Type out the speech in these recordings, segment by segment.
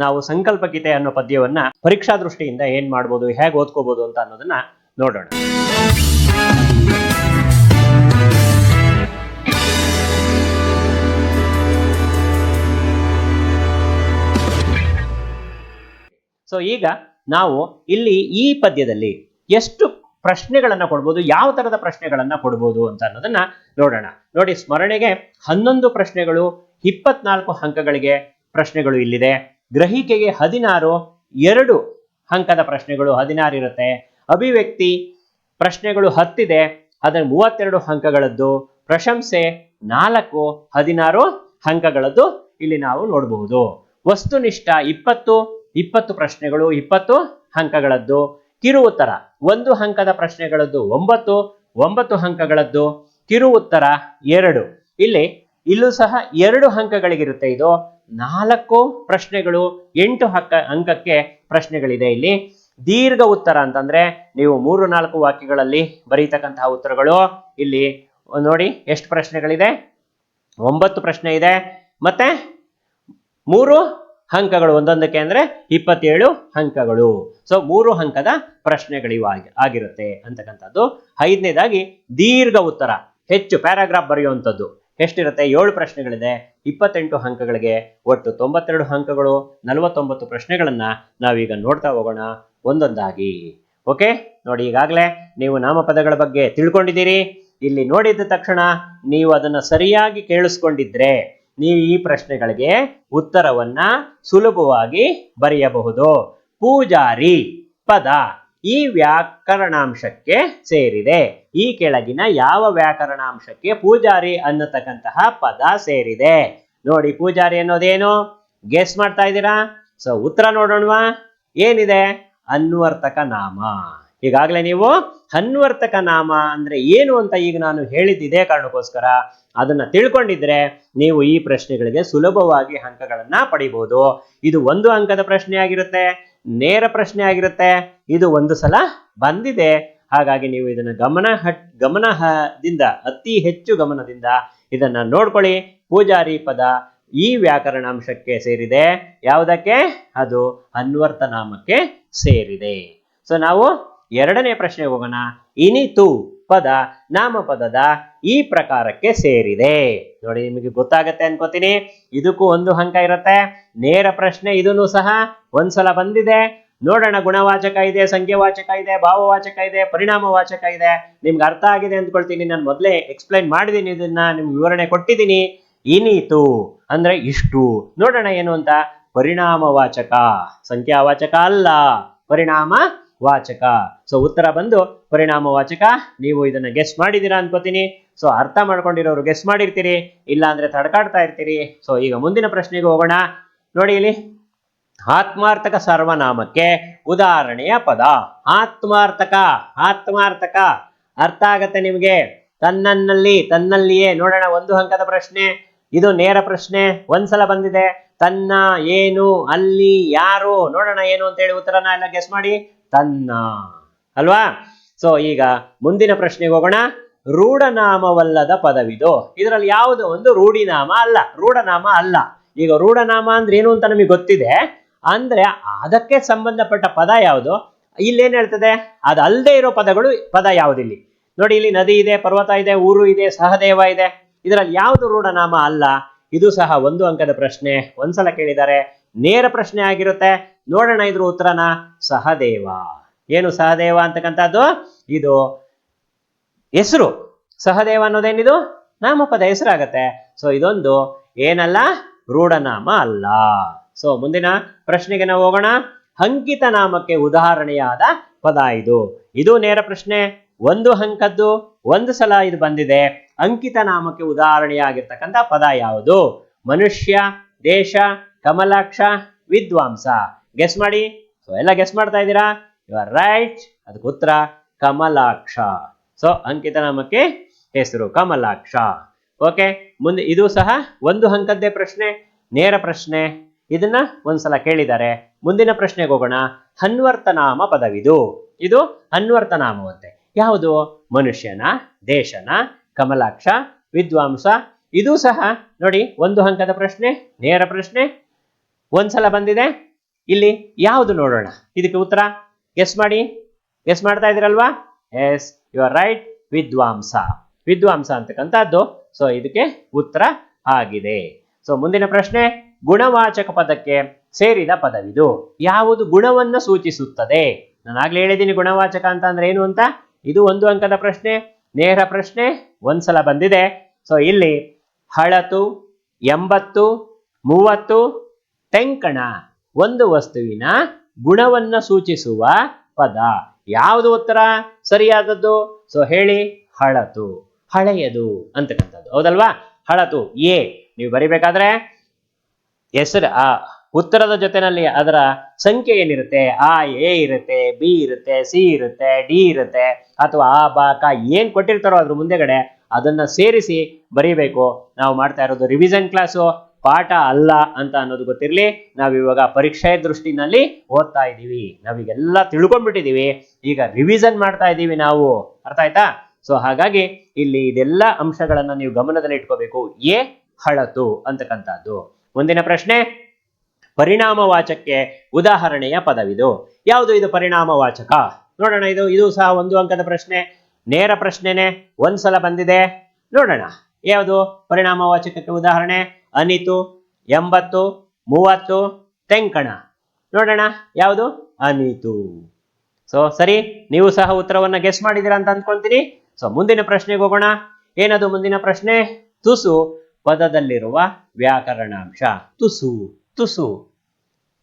ನಾವು ಸಂಕಲ್ಪ ಗೀತೆ ಅನ್ನೋ ಪದ್ಯವನ್ನ ಪರೀಕ್ಷಾ ದೃಷ್ಟಿಯಿಂದ ಏನ್ ಮಾಡ್ಬೋದು, ಹೇಗೆ ಓದ್ಕೋಬಹುದು ಅಂತ ಅನ್ನೋದನ್ನ ನೋಡೋಣ. ಸೊ ಈಗ ನಾವು ಇಲ್ಲಿ ಈ ಪದ್ಯದಲ್ಲಿ ಎಷ್ಟು ಪ್ರಶ್ನೆಗಳನ್ನ ಕೊಡ್ಬೋದು, ಯಾವ ತರದ ಪ್ರಶ್ನೆಗಳನ್ನ ಕೊಡ್ಬೋದು ಅಂತ ಅನ್ನೋದನ್ನ ನೋಡೋಣ. ನೋಡಿ, ಸ್ಮರಣೆಗೆ 11 ಪ್ರಶ್ನೆಗಳು, 24 ಅಂಕಗಳಿಗೆ ಪ್ರಶ್ನೆಗಳು ಇಲ್ಲಿದೆ. ಗ್ರಹಿಕೆಗೆ 16, 2 ಅಂಕದ ಪ್ರಶ್ನೆಗಳು 16 ಇರುತ್ತೆ. ಅಭಿವ್ಯಕ್ತಿ ಪ್ರಶ್ನೆಗಳು 10 ಇದೆ, ಅದರ 32 ಅಂಕಗಳದ್ದು. ಪ್ರಶಂಸೆ 4, 16 ಅಂಕಗಳದ್ದು ಇಲ್ಲಿ ನಾವು ನೋಡಬಹುದು. ವಸ್ತುನಿಷ್ಠ 20 ಪ್ರಶ್ನೆಗಳು, 20 ಅಂಕಗಳದ್ದು. ಕಿರು ಉತ್ತರ 1 ಅಂಕದ ಪ್ರಶ್ನೆಗಳದ್ದು 9 ಅಂಕಗಳದ್ದು. ಕಿರು ಉತ್ತರ 2. ಇಲ್ಲೂ ಸಹ 2 ಅಂಕಗಳಿಗಿರುತ್ತೆ. ಇದು 4 ಪ್ರಶ್ನೆಗಳು, 8 ಅಂಕಕ್ಕೆ ಪ್ರಶ್ನೆಗಳಿದೆ. ಇಲ್ಲಿ ದೀರ್ಘ ಉತ್ತರ ಅಂತಂದ್ರೆ ನೀವು 3-4 ವಾಕ್ಯಗಳಲ್ಲಿ ಬರೀತಕ್ಕಂತಹ ಉತ್ತರಗಳು. ಇಲ್ಲಿ ನೋಡಿ ಎಷ್ಟು ಪ್ರಶ್ನೆಗಳಿದೆ, 9 ಪ್ರಶ್ನೆ ಇದೆ, ಮತ್ತೆ 3 ಅಂಕಗಳು ಒಂದೊಂದಕ್ಕೆ ಅಂದ್ರೆ 27 ಅಂಕಗಳು. ಸೊ 3 ಅಂಕದ ಪ್ರಶ್ನೆಗಳಿವು ಆಗಿರುತ್ತೆ ಅಂತಕ್ಕಂಥದ್ದು. 5ನೇದಾಗಿ ದೀರ್ಘ ಉತ್ತರ, ಹೆಚ್ಚು ಪ್ಯಾರಾಗ್ರಾಫ್ ಬರೆಯುವಂಥದ್ದು ಎಷ್ಟಿರುತ್ತೆ, 7 ಪ್ರಶ್ನೆಗಳಿದೆ, 28 ಅಂಕಗಳಿಗೆ. ಒಟ್ಟು 92 ಅಂಕಗಳು, 49 ಪ್ರಶ್ನೆಗಳನ್ನ ನಾವೀಗ ನೋಡ್ತಾ ಹೋಗೋಣ ಒಂದೊಂದಾಗಿ. ಓಕೆ, ನೋಡಿ, ಈಗಾಗಲೇ ನೀವು ನಾಮಪದಗಳ ಬಗ್ಗೆ ತಿಳ್ಕೊಂಡಿದ್ದೀರಿ. ಇಲ್ಲಿ ನೋಡಿದ ತಕ್ಷಣ ನೀವು ಅದನ್ನ ಸರಿಯಾಗಿ ಕೇಳಿಸ್ಕೊಂಡಿದ್ರೆ ನೀವು ಈ ಪ್ರಶ್ನೆಗಳಿಗೆ ಉತ್ತರವನ್ನ ಸುಲಭವಾಗಿ ಬರೆಯಬಹುದು. ಪೂಜಾರಿ ಪದ ಈ ವ್ಯಾಕರಣಾಂಶಕ್ಕೆ ಸೇರಿದೆ. ಈ ಕೆಳಗಿನ ಯಾವ ವ್ಯಾಕರಣಾಂಶಕ್ಕೆ ಪೂಜಾರಿ ಅನ್ನತಕ್ಕಂತಹ ಪದ ಸೇರಿದೆ? ನೋಡಿ, ಪೂಜಾರಿ ಅನ್ನೋದೇನು ಗೆಸ್ ಮಾಡ್ತಾ ಇದ್ದೀರಾ? ಸೊ ಉತ್ತರ ನೋಡೋಣವಾ? ಏನಿದೆ? ಅನ್ವರ್ತಕ ನಾಮ. ಈಗಾಗಲೇ ನೀವು ಅನ್ವರ್ತಕ ನಾಮ ಅಂದ್ರೆ ಏನು ಅಂತ ಈಗ ನಾನು ಹೇಳಿದ್ದಿದೆ ಕಾರಣಕ್ಕೋಸ್ಕರ ಅದನ್ನ ತಿಳ್ಕೊಂಡಿದ್ರೆ ನೀವು ಈ ಪ್ರಶ್ನೆಗಳಿಗೆ ಸುಲಭವಾಗಿ ಅಂಕಗಳನ್ನ ಪಡಿಬಹುದು. ಇದು 1 ಅಂಕದ ಪ್ರಶ್ನೆ ಆಗಿರುತ್ತೆ, ನೇರ ಪ್ರಶ್ನೆ ಆಗಿರುತ್ತೆ. ಇದು 1 ಸಲ ಬಂದಿದೆ, ಹಾಗಾಗಿ ನೀವು ಇದನ್ನ ಗಮನದಿಂದ ಅತಿ ಹೆಚ್ಚು ಗಮನದಿಂದ ಇದನ್ನ ನೋಡ್ಕೊಳ್ಳಿ. ಪೂಜಾರಿ ಪದ ಈ ವ್ಯಾಕರಣಾಂಶಕ್ಕೆ ಸೇರಿದೆ. ಯಾವುದಕ್ಕೆ? ಅದು ಅನ್ವರ್ಥ ನಾಮಕ್ಕೆ ಸೇರಿದೆ. ಸೊ ನಾವು 2ನೇ ಪ್ರಶ್ನೆಗೆ ಹೋಗೋಣ. ಇನಿತು ಪದ ನಾಮಪದದ ಈ ಪ್ರಕಾರಕ್ಕೆ ಸೇರಿದೆ. ನೋಡಿ, ನಿಮಗೆ ಗೊತ್ತಾಗತ್ತೆ ಅನ್ಕೋತೀನಿ. ಇದಕ್ಕೂ 1 ಅಂಕ ಇರುತ್ತೆ. ನೇರ ಪ್ರಶ್ನೆ, ಇದನ್ನು ಸಹ 1 ಸಲ ಬಂದಿದೆ. ನೋಡೋಣ, ಗುಣವಾಚಕ ಇದೆ, ಸಂಖ್ಯಾವಾಚಕ ಇದೆ, ಭಾವವಾಚಕ ಇದೆ, ಪರಿಣಾಮವಾಚಕ ಇದೆ. ನಿಮ್ಗೆ ಅರ್ಥ ಆಗಿದೆ ಅಂದ್ಕೊಳ್ತೀನಿ. ನಾನು ಮೊದಲೇ ಎಕ್ಸ್ಪ್ಲೈನ್ ಮಾಡಿದ್ದೀನಿ, ಇದನ್ನ ನಿಮ್ಗೆ ವಿವರಣೆ ಕೊಟ್ಟಿದ್ದೀನಿ. ಇನಿತು ಅಂದ್ರೆ ಇಷ್ಟು. ನೋಡೋಣ ಏನು ಅಂತ. ಪರಿಣಾಮವಾಚಕ, ಸಂಖ್ಯಾವಾಚಕ ಅಲ್ಲ, ಪರಿಣಾಮ ವಾಚಕ. ಸೊ ಉತ್ತರ ಬಂದು ಪರಿಣಾಮವಾಚಕ. ನೀವು ಇದನ್ನ ಗೆಸ್ ಮಾಡಿದ್ದೀರಾ ಅನ್ಕೋತೀನಿ. ಸೊ ಅರ್ಥ ಮಾಡ್ಕೊಂಡಿರೋರು ಗೆಸ್ ಮಾಡಿರ್ತೀರಿ, ಇಲ್ಲ ಅಂದ್ರೆ ತಡ್ಕಾಡ್ತಾ ಇರ್ತೀರಿ. ಸೊ ಈಗ ಮುಂದಿನ ಪ್ರಶ್ನೆಗೆ ಹೋಗೋಣ. ನೋಡಿ, ಇಲ್ಲಿ ಆತ್ಮಾರ್ಥಕ ಸರ್ವನಾಮಕ್ಕೆ ಉದಾಹರಣೆಯ ಪದ. ಆತ್ಮಾರ್ಥಕ ಅರ್ಥ ಆಗತ್ತೆ ನಿಮಗೆ? ತನ್ನಲ್ಲಿಯೇ. ನೋಡೋಣ, 1 ಅಂಕದ ಪ್ರಶ್ನೆ. ಇದು ನೇರ ಪ್ರಶ್ನೆ, 1 ಸಲ ಬಂದಿದೆ. ತನ್ನ, ಏನು, ಅಲ್ಲಿ, ಯಾರು. ನೋಡೋಣ ಏನು ಅಂತ ಹೇಳಿ ಉತ್ತರನ ಎಲ್ಲ ಗೆಸ್ ಮಾಡಿ. ತನ್ನ ಅಲ್ವಾ? ಸೊ ಈಗ ಮುಂದಿನ ಪ್ರಶ್ನೆಗೆ ಹೋಗೋಣ. ರೂಢನಾಮವಲ್ಲದ ಪದವಿದು. ಇದರಲ್ಲಿ ಯಾವುದು ಒಂದು ರೂಢಿನಾಮ ಅಲ್ಲ, ರೂಢನಾಮ ಅಲ್ಲ. ಈಗ ರೂಢನಾಮ ಅಂದ್ರೆ ಏನು ಅಂತ ನಮಗೆ ಗೊತ್ತಿದೆ. ಅಂದ್ರೆ ಅದಕ್ಕೆ ಸಂಬಂಧಪಟ್ಟ ಪದ ಯಾವುದು? ಇಲ್ಲೇನ್ ಹೇಳ್ತದೆ? ಅದು ಅಲ್ಲದೆ ಇರೋ ಪದ ಯಾವುದಿಲ್ಲಿ? ನೋಡಿ, ಇಲ್ಲಿ ನದಿ ಇದೆ, ಪರ್ವತ ಇದೆ, ಊರು ಇದೆ, ಸಹದೇವ ಇದೆ. ಇದರಲ್ಲಿ ಯಾವುದು ರೂಢನಾಮ ಅಲ್ಲ? ಇದು ಸಹ 1 ಅಂಕದ ಪ್ರಶ್ನೆ, 1 ಸಲ ಕೇಳಿದ್ದಾರೆ. ನೇರ ಪ್ರಶ್ನೆ ಆಗಿರುತ್ತೆ. ನೋಡೋಣ ಇದ್ರ ಉತ್ತರನ. ಸಹದೇವ. ಏನು ಸಹದೇವ ಅಂತಕ್ಕಂಥದ್ದು? ಇದು ಹೆಸರು. ಸಹದೇವ ಅನ್ನೋದೇನಿದು? ನಾಮಪದ, ಹೆಸರಾಗತ್ತೆ. ಸೊ ಇದೊಂದು ಏನಲ್ಲ, ರೂಢನಾಮ ಅಲ್ಲ. ಸೊ ಮುಂದಿನ ಪ್ರಶ್ನೆಗೆ ನಾವು ಹೋಗೋಣ. ಅಂಕಿತ ನಾಮಕ್ಕೆ ಉದಾಹರಣೆಯಾದ ಪದ ಇದು. ಇದು ನೇರ ಪ್ರಶ್ನೆ, 1 ಅಂಕದ್ದು, 1 ಸಲ ಇದು ಬಂದಿದೆ. ಅಂಕಿತ ನಾಮಕ್ಕೆ ಉದಾಹರಣೆಯಾಗಿರ್ತಕ್ಕಂಥ ಪದ ಯಾವುದು? ಮನುಷ್ಯ, ದೇಶ, ಕಮಲಾಕ್ಷ, ವಿದ್ವಾಂಸ. ಗೆಸ್ ಮಾಡಿ. ಸೊ ಎಲ್ಲ ಗೆಸ್ ಮಾಡ್ತಾ ಇದ್ದೀರಾ? You are right. ಅದಕ್ಕೆ ಉತ್ತರ ಕಮಲಾಕ್ಷ. ಸೊ ಅಂಕಿತ ನಾಮಕ್ಕೆ ಹೆಸರು ಕಮಲಾಕ್ಷ. ಓಕೆ, ಮುಂದೆ ಇದು ಸಹ 1 ಅಂಕದ್ದೇ ಪ್ರಶ್ನೆ, ನೇರ ಪ್ರಶ್ನೆ. ಇದನ್ನ 1 ಸಲ ಕೇಳಿದ್ದಾರೆ. ಮುಂದಿನ ಪ್ರಶ್ನೆಗೆ ಹೋಗೋಣ. ಅನ್ವರ್ಥನಾಮ ಪದವಿದು. ಇದು ಅನ್ವರ್ಥನಾಮವಂತೆ. ಯಾವುದು? ಮನುಷ್ಯನ, ದೇಶನ, ಕಮಲಾಕ್ಷ, ವಿದ್ವಾಂಸ. ಇದು ಸಹ ನೋಡಿ 1 ಅಂಕದ ಪ್ರಶ್ನೆ, ನೇರ ಪ್ರಶ್ನೆ, 1 ಸಲ ಬಂದಿದೆ. ಇಲ್ಲಿ ಯಾವುದು ನೋಡೋಣ ಇದಕ್ಕೆ ಉತ್ತರ ಗೆಸ್ ಮಾಡಿ. ಗೆಸ್ ಮಾಡ್ತಾ ಇದ್ದೀರಲ್ವಾ? Yes, you are right. ವಿದ್ವಾಂಸ. ವಿದ್ವಾಂಸ ಅಂತಕ್ಕಂಥದ್ದು. ಸೊ ಇದಕ್ಕೆ ಉತ್ತರ ಆಗಿದೆ. ಸೊ ಮುಂದಿನ ಪ್ರಶ್ನೆ, ಗುಣವಾಚಕ ಪದಕ್ಕೆ ಸೇರಿದ ಪದವಿದು. ಯಾವುದು ಗುಣವನ್ನು ಸೂಚಿಸುತ್ತದೆ? ನಾನು ಆಗ್ಲೇ ಹೇಳಿದ್ದೀನಿ ಗುಣವಾಚಕ ಅಂತ ಅಂದ್ರೆ ಏನು ಅಂತ. ಇದು 1 ಅಂಕದ ಪ್ರಶ್ನೆ, ನೇರ ಪ್ರಶ್ನೆ, ಒಂದ್ಸಲ ಬಂದಿದೆ. ಸೊ ಇಲ್ಲಿ ಹಳತು, 80, 30, ತೆಂಕಣ ಒಂದು ವಸ್ತುವಿನ ಗುಣವನ್ನ ಸೂಚಿಸುವ ಪದ. ಯಾವುದು ಉತ್ತರ ಸರಿಯಾದದ್ದು? ಸೊ ಹೇಳಿ. ಹಳತು, ಹಳೆಯದು ಅಂತಕ್ಕಂಥದ್ದು. ಹೌದಲ್ವಾ? ಹಳತು. ನೀವು ಬರಿಬೇಕಾದ್ರೆ ಹೆಸರು ಉತ್ತರದ ಜೊತೆನಲ್ಲಿ ಅದರ ಸಂಖ್ಯೆ ಏನಿರುತ್ತೆ, ಎ ಇರುತ್ತೆ, ಬಿ ಇರುತ್ತೆ, ಸಿ ಇರುತ್ತೆ, ಡಿ ಇರುತ್ತೆ, ಅಥವಾ ಬ ಕ ಏನ್ ಕೊಟ್ಟಿರ್ತಾರೋ ಅದ್ರ ಮುಂದೆಗಡೆ ಅದನ್ನ ಸೇರಿಸಿ ಬರೀಬೇಕು. ನಾವು ಮಾಡ್ತಾ ಇರೋದು ರಿವಿಷನ್ ಕ್ಲಾಸು, ಪಾಠ ಅಲ್ಲ ಅಂತ ಅನ್ನೋದು ಗೊತ್ತಿರಲಿ. ನಾವಿವಾಗ ಪರೀಕ್ಷೆ ದೃಷ್ಟಿನಲ್ಲಿ ಓದ್ತಾ ಇದ್ದೀವಿ, ನಾವೀಗೆಲ್ಲ ತಿಳ್ಕೊಂಡ್ಬಿಟ್ಟಿದೀವಿ, ಈಗ ರಿವಿಷನ್ ಮಾಡ್ತಾ ಇದ್ದೀವಿ ನಾವು. ಅರ್ಥ ಆಯ್ತಾ? ಸೊ ಹಾಗಾಗಿ ಇಲ್ಲಿ ಇದೆಲ್ಲ ಅಂಶಗಳನ್ನ ನೀವು ಗಮನದಲ್ಲಿ ಇಟ್ಕೋಬೇಕು. ಹಳತು ಅಂತಕ್ಕಂಥದ್ದು. ಮುಂದಿನ ಪ್ರಶ್ನೆ, ಪರಿಣಾಮವಾಚಕಕ್ಕೆ ಉದಾಹರಣೆಯ ಪದವಿದು. ಯಾವುದು ಇದು ಪರಿಣಾಮವಾಚಕ? ನೋಡೋಣ. ಇದು ಸಹ 1 ಅಂಕದ ಪ್ರಶ್ನೆ, ನೇರ ಪ್ರಶ್ನೆನೆ, ಒಂದ್ಸಲ ಬಂದಿದೆ. ನೋಡೋಣ ಯಾವುದು ಪರಿಣಾಮವಾಚಕಕ್ಕೆ ಉದಾಹರಣೆ. ಅನಿತು, 80, 30, ತೆಂಕಣ. ನೋಡೋಣ ಯಾವುದು? ಅನಿತು. ಸೊ ಸರಿ, ನೀವು ಸಹ ಉತ್ತರವನ್ನ ಗೆಸ್ ಮಾಡಿದ್ದೀರಾ ಅಂತ ಅಂದ್ಕೊಂತೀನಿ. ಸೊ ಮುಂದಿನ ಪ್ರಶ್ನೆಗೆ ಹೋಗೋಣ. ಏನದು ಮುಂದಿನ ಪ್ರಶ್ನೆ? ತುಸು ಪದದಲ್ಲಿರುವ ವ್ಯಾಕರಣಾಂಶ. ತುಸು, ತುಸು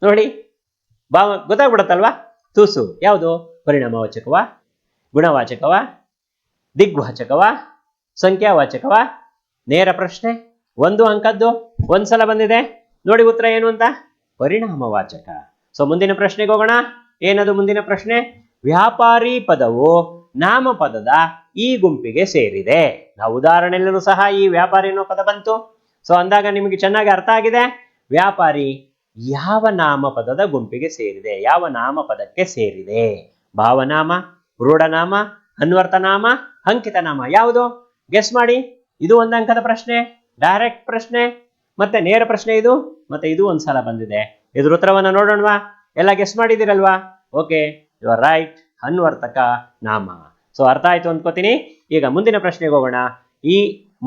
ನೋಡಿ, ಗೊತ್ತಾಗ್ಬಿಡತ್ತಲ್ವಾ? ತುಸು ಯಾವುದು? ಪರಿಣಾಮವಾಚಕವಾ, ಗುಣವಾಚಕವಾ, ದಿಗ್ವಾಚಕವಾ, ಸಂಖ್ಯಾವಾಚಕವಾ? ನೇರ ಪ್ರಶ್ನೆ, 1 ಅಂಕದ್ದು, ಒಂದ್ಸಲ ಬಂದಿದೆ. ನೋಡಿ ಉತ್ತರ ಏನು ಅಂತ. ಪರಿಣಾಮವಾಚಕ. ಸೊ ಮುಂದಿನ ಪ್ರಶ್ನೆಗೆ ಹೋಗೋಣ. ಏನದು ಮುಂದಿನ ಪ್ರಶ್ನೆ? ವ್ಯಾಪಾರಿ ಪದವು ನಾಮಪದದ ಈ ಗುಂಪಿಗೆ ಸೇರಿದೆ. ನಾವು ಉದಾಹರಣೆಯಲ್ಲೂ ಸಹ ಈ ವ್ಯಾಪಾರಿ ಅನ್ನೋ ಪದ ಬಂತು. ಸೊ ಅಂದಾಗ ನಿಮಗೆ ಚೆನ್ನಾಗಿ ಅರ್ಥ ಆಗಿದೆ. ವ್ಯಾಪಾರಿ ಯಾವ ನಾಮಪದದ ಗುಂಪಿಗೆ ಸೇರಿದೆ, ಯಾವ ನಾಮಪದಕ್ಕೆ ಸೇರಿದೆ? ಭಾವನಾಮ, ರೂಢನಾಮ, ಅನ್ವರ್ಥನಾಮ, ಅಂಕಿತನಾಮ. ಯಾವುದು? ಗೆಸ್ ಮಾಡಿ. ಇದು 1 ಅಂಕದ ಪ್ರಶ್ನೆ, ಡೈರೆಕ್ಟ್ ಪ್ರಶ್ನೆ, ಮತ್ತೆ ನೇರ ಪ್ರಶ್ನೆ ಇದು, ಮತ್ತೆ ಇದು ಒಂದ್ಸಲ ಬಂದಿದೆ. ಇದ್ರ ಉತ್ತರವನ್ನ ನೋಡೋಣವಾ? ಎಲ್ಲ ಗೆಸ್ ಮಾಡಿದಿರಲ್ವಾ? Okay, you are right. ಅನ್ವರ್ಥಕ ನಾಮ. ಸೊ ಅರ್ಥ ಆಯ್ತು ಅಂದ್ಕೋತೀನಿ. ಈಗ ಮುಂದಿನ ಪ್ರಶ್ನೆಗೆ ಹೋಗೋಣ. ಈ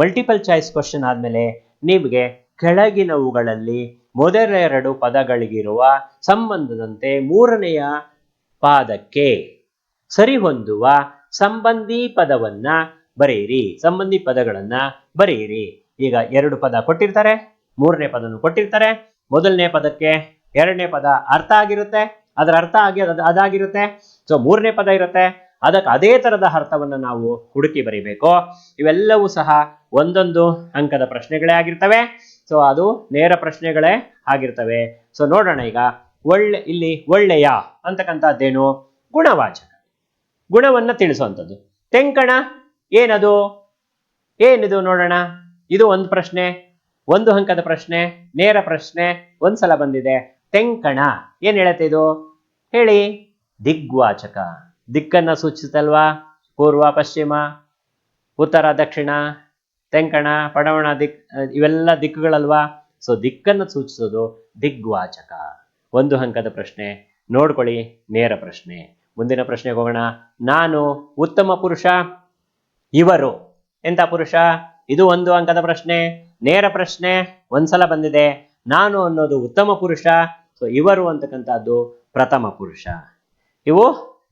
ಮಲ್ಟಿಪಲ್ ಚಾಯ್ಸ್ ಕ್ವಶನ್ ಆದ್ಮೇಲೆ ನಿಮಗೆ ಕೆಳಗಿನವುಗಳಲ್ಲಿ ಮೊದಲೆರಡು ಪದಗಳಿಗಿರುವ ಸಂಬಂಧದಂತೆ 3ನೆಯ ಪಾದಕ್ಕೆ ಸರಿಹೊಂದುವ ಸಂಬಂಧಿ ಪದವನ್ನ ಬರೆಯಿರಿ. ಸಂಬಂಧಿ ಪದಗಳನ್ನ ಬರೆಯಿರಿ. ಈಗ 2 ಪದ ಕೊಟ್ಟಿರ್ತಾರೆ, 3ನೇ ಪದನು ಕೊಟ್ಟಿರ್ತಾರೆ. ಮೊದಲನೇ ಪದಕ್ಕೆ 2ನೇ ಪದ ಅರ್ಥ ಆಗಿರುತ್ತೆ, ಅದರ ಅರ್ಥ ಅದಾಗಿರುತ್ತೆ. ಸೊ 3ನೇ ಪದ ಇರುತ್ತೆ, ಅದಕ್ಕೆ ಅದೇ ತರದ ಅರ್ಥವನ್ನ ನಾವು ಹುಡುಕಿ ಬರೀಬೇಕು. ಇವೆಲ್ಲವೂ ಸಹ 1 ಅಂಕದ ಪ್ರಶ್ನೆಗಳೇ ಆಗಿರ್ತವೆ. ಸೊ ಅದು ನೇರ ಪ್ರಶ್ನೆಗಳೇ ಆಗಿರ್ತವೆ. ಸೊ ನೋಡೋಣ ಈಗ. ಇಲ್ಲಿ ಒಳ್ಳೆಯ ಅಂತಕ್ಕಂಥದ್ದೇನು? ಗುಣವಾಚಕ, ಗುಣವನ್ನ ತಿಳಿಸುವಂಥದ್ದು. ತೆಂಕಣ ಏನದು? ಏನಿದು ನೋಡೋಣ. ಇದು 1 ಪ್ರಶ್ನೆ, 1 ಅಂಕದ ಪ್ರಶ್ನೆ, ನೇರ ಪ್ರಶ್ನೆ, ಒಂದ್ಸಲ ಬಂದಿದೆ. ತೆಂಕಣ ಏನ್ ಹೇಳುತ್ತೆ ಇದು? ಹೇಳಿ. ದಿಗ್ವಾಚಕ. ದಿಕ್ಕನ್ನ ಸೂಚಿಸುತ್ತಲ್ವಾ? ಪೂರ್ವ, ಪಶ್ಚಿಮ, ಉತ್ತರ, ದಕ್ಷಿಣ, ತೆಂಕಣ, ಪಡವಣ ದಿಕ್, ಇವೆಲ್ಲ ದಿಕ್ಕುಗಳಲ್ವಾ? ಸೊ ದಿಕ್ಕನ್ನು ಸೂಚಿಸೋದು ದಿಗ್ವಾಚಕ. 1 ಅಂಕದ ಪ್ರಶ್ನೆ ನೋಡ್ಕೊಳ್ಳಿ, ನೇರ ಪ್ರಶ್ನೆ. ಮುಂದಿನ ಪ್ರಶ್ನೆಗೆ ಹೋಗೋಣ. ನಾನು ಉತ್ತಮ ಪುರುಷ, ಇವರು ಎಂತ ಪುರುಷ? ಇದು 1 ಅಂಕದ ಪ್ರಶ್ನೆ, ನೇರ ಪ್ರಶ್ನೆ, ಒಂದ್ಸಲ ಬಂದಿದೆ. ನಾನು ಅನ್ನೋದು ಉತ್ತಮ ಪುರುಷ, ಸೊ ಇವರು ಅಂತಕ್ಕಂಥದ್ದು ಪ್ರಥಮ ಪುರುಷ. ಇವು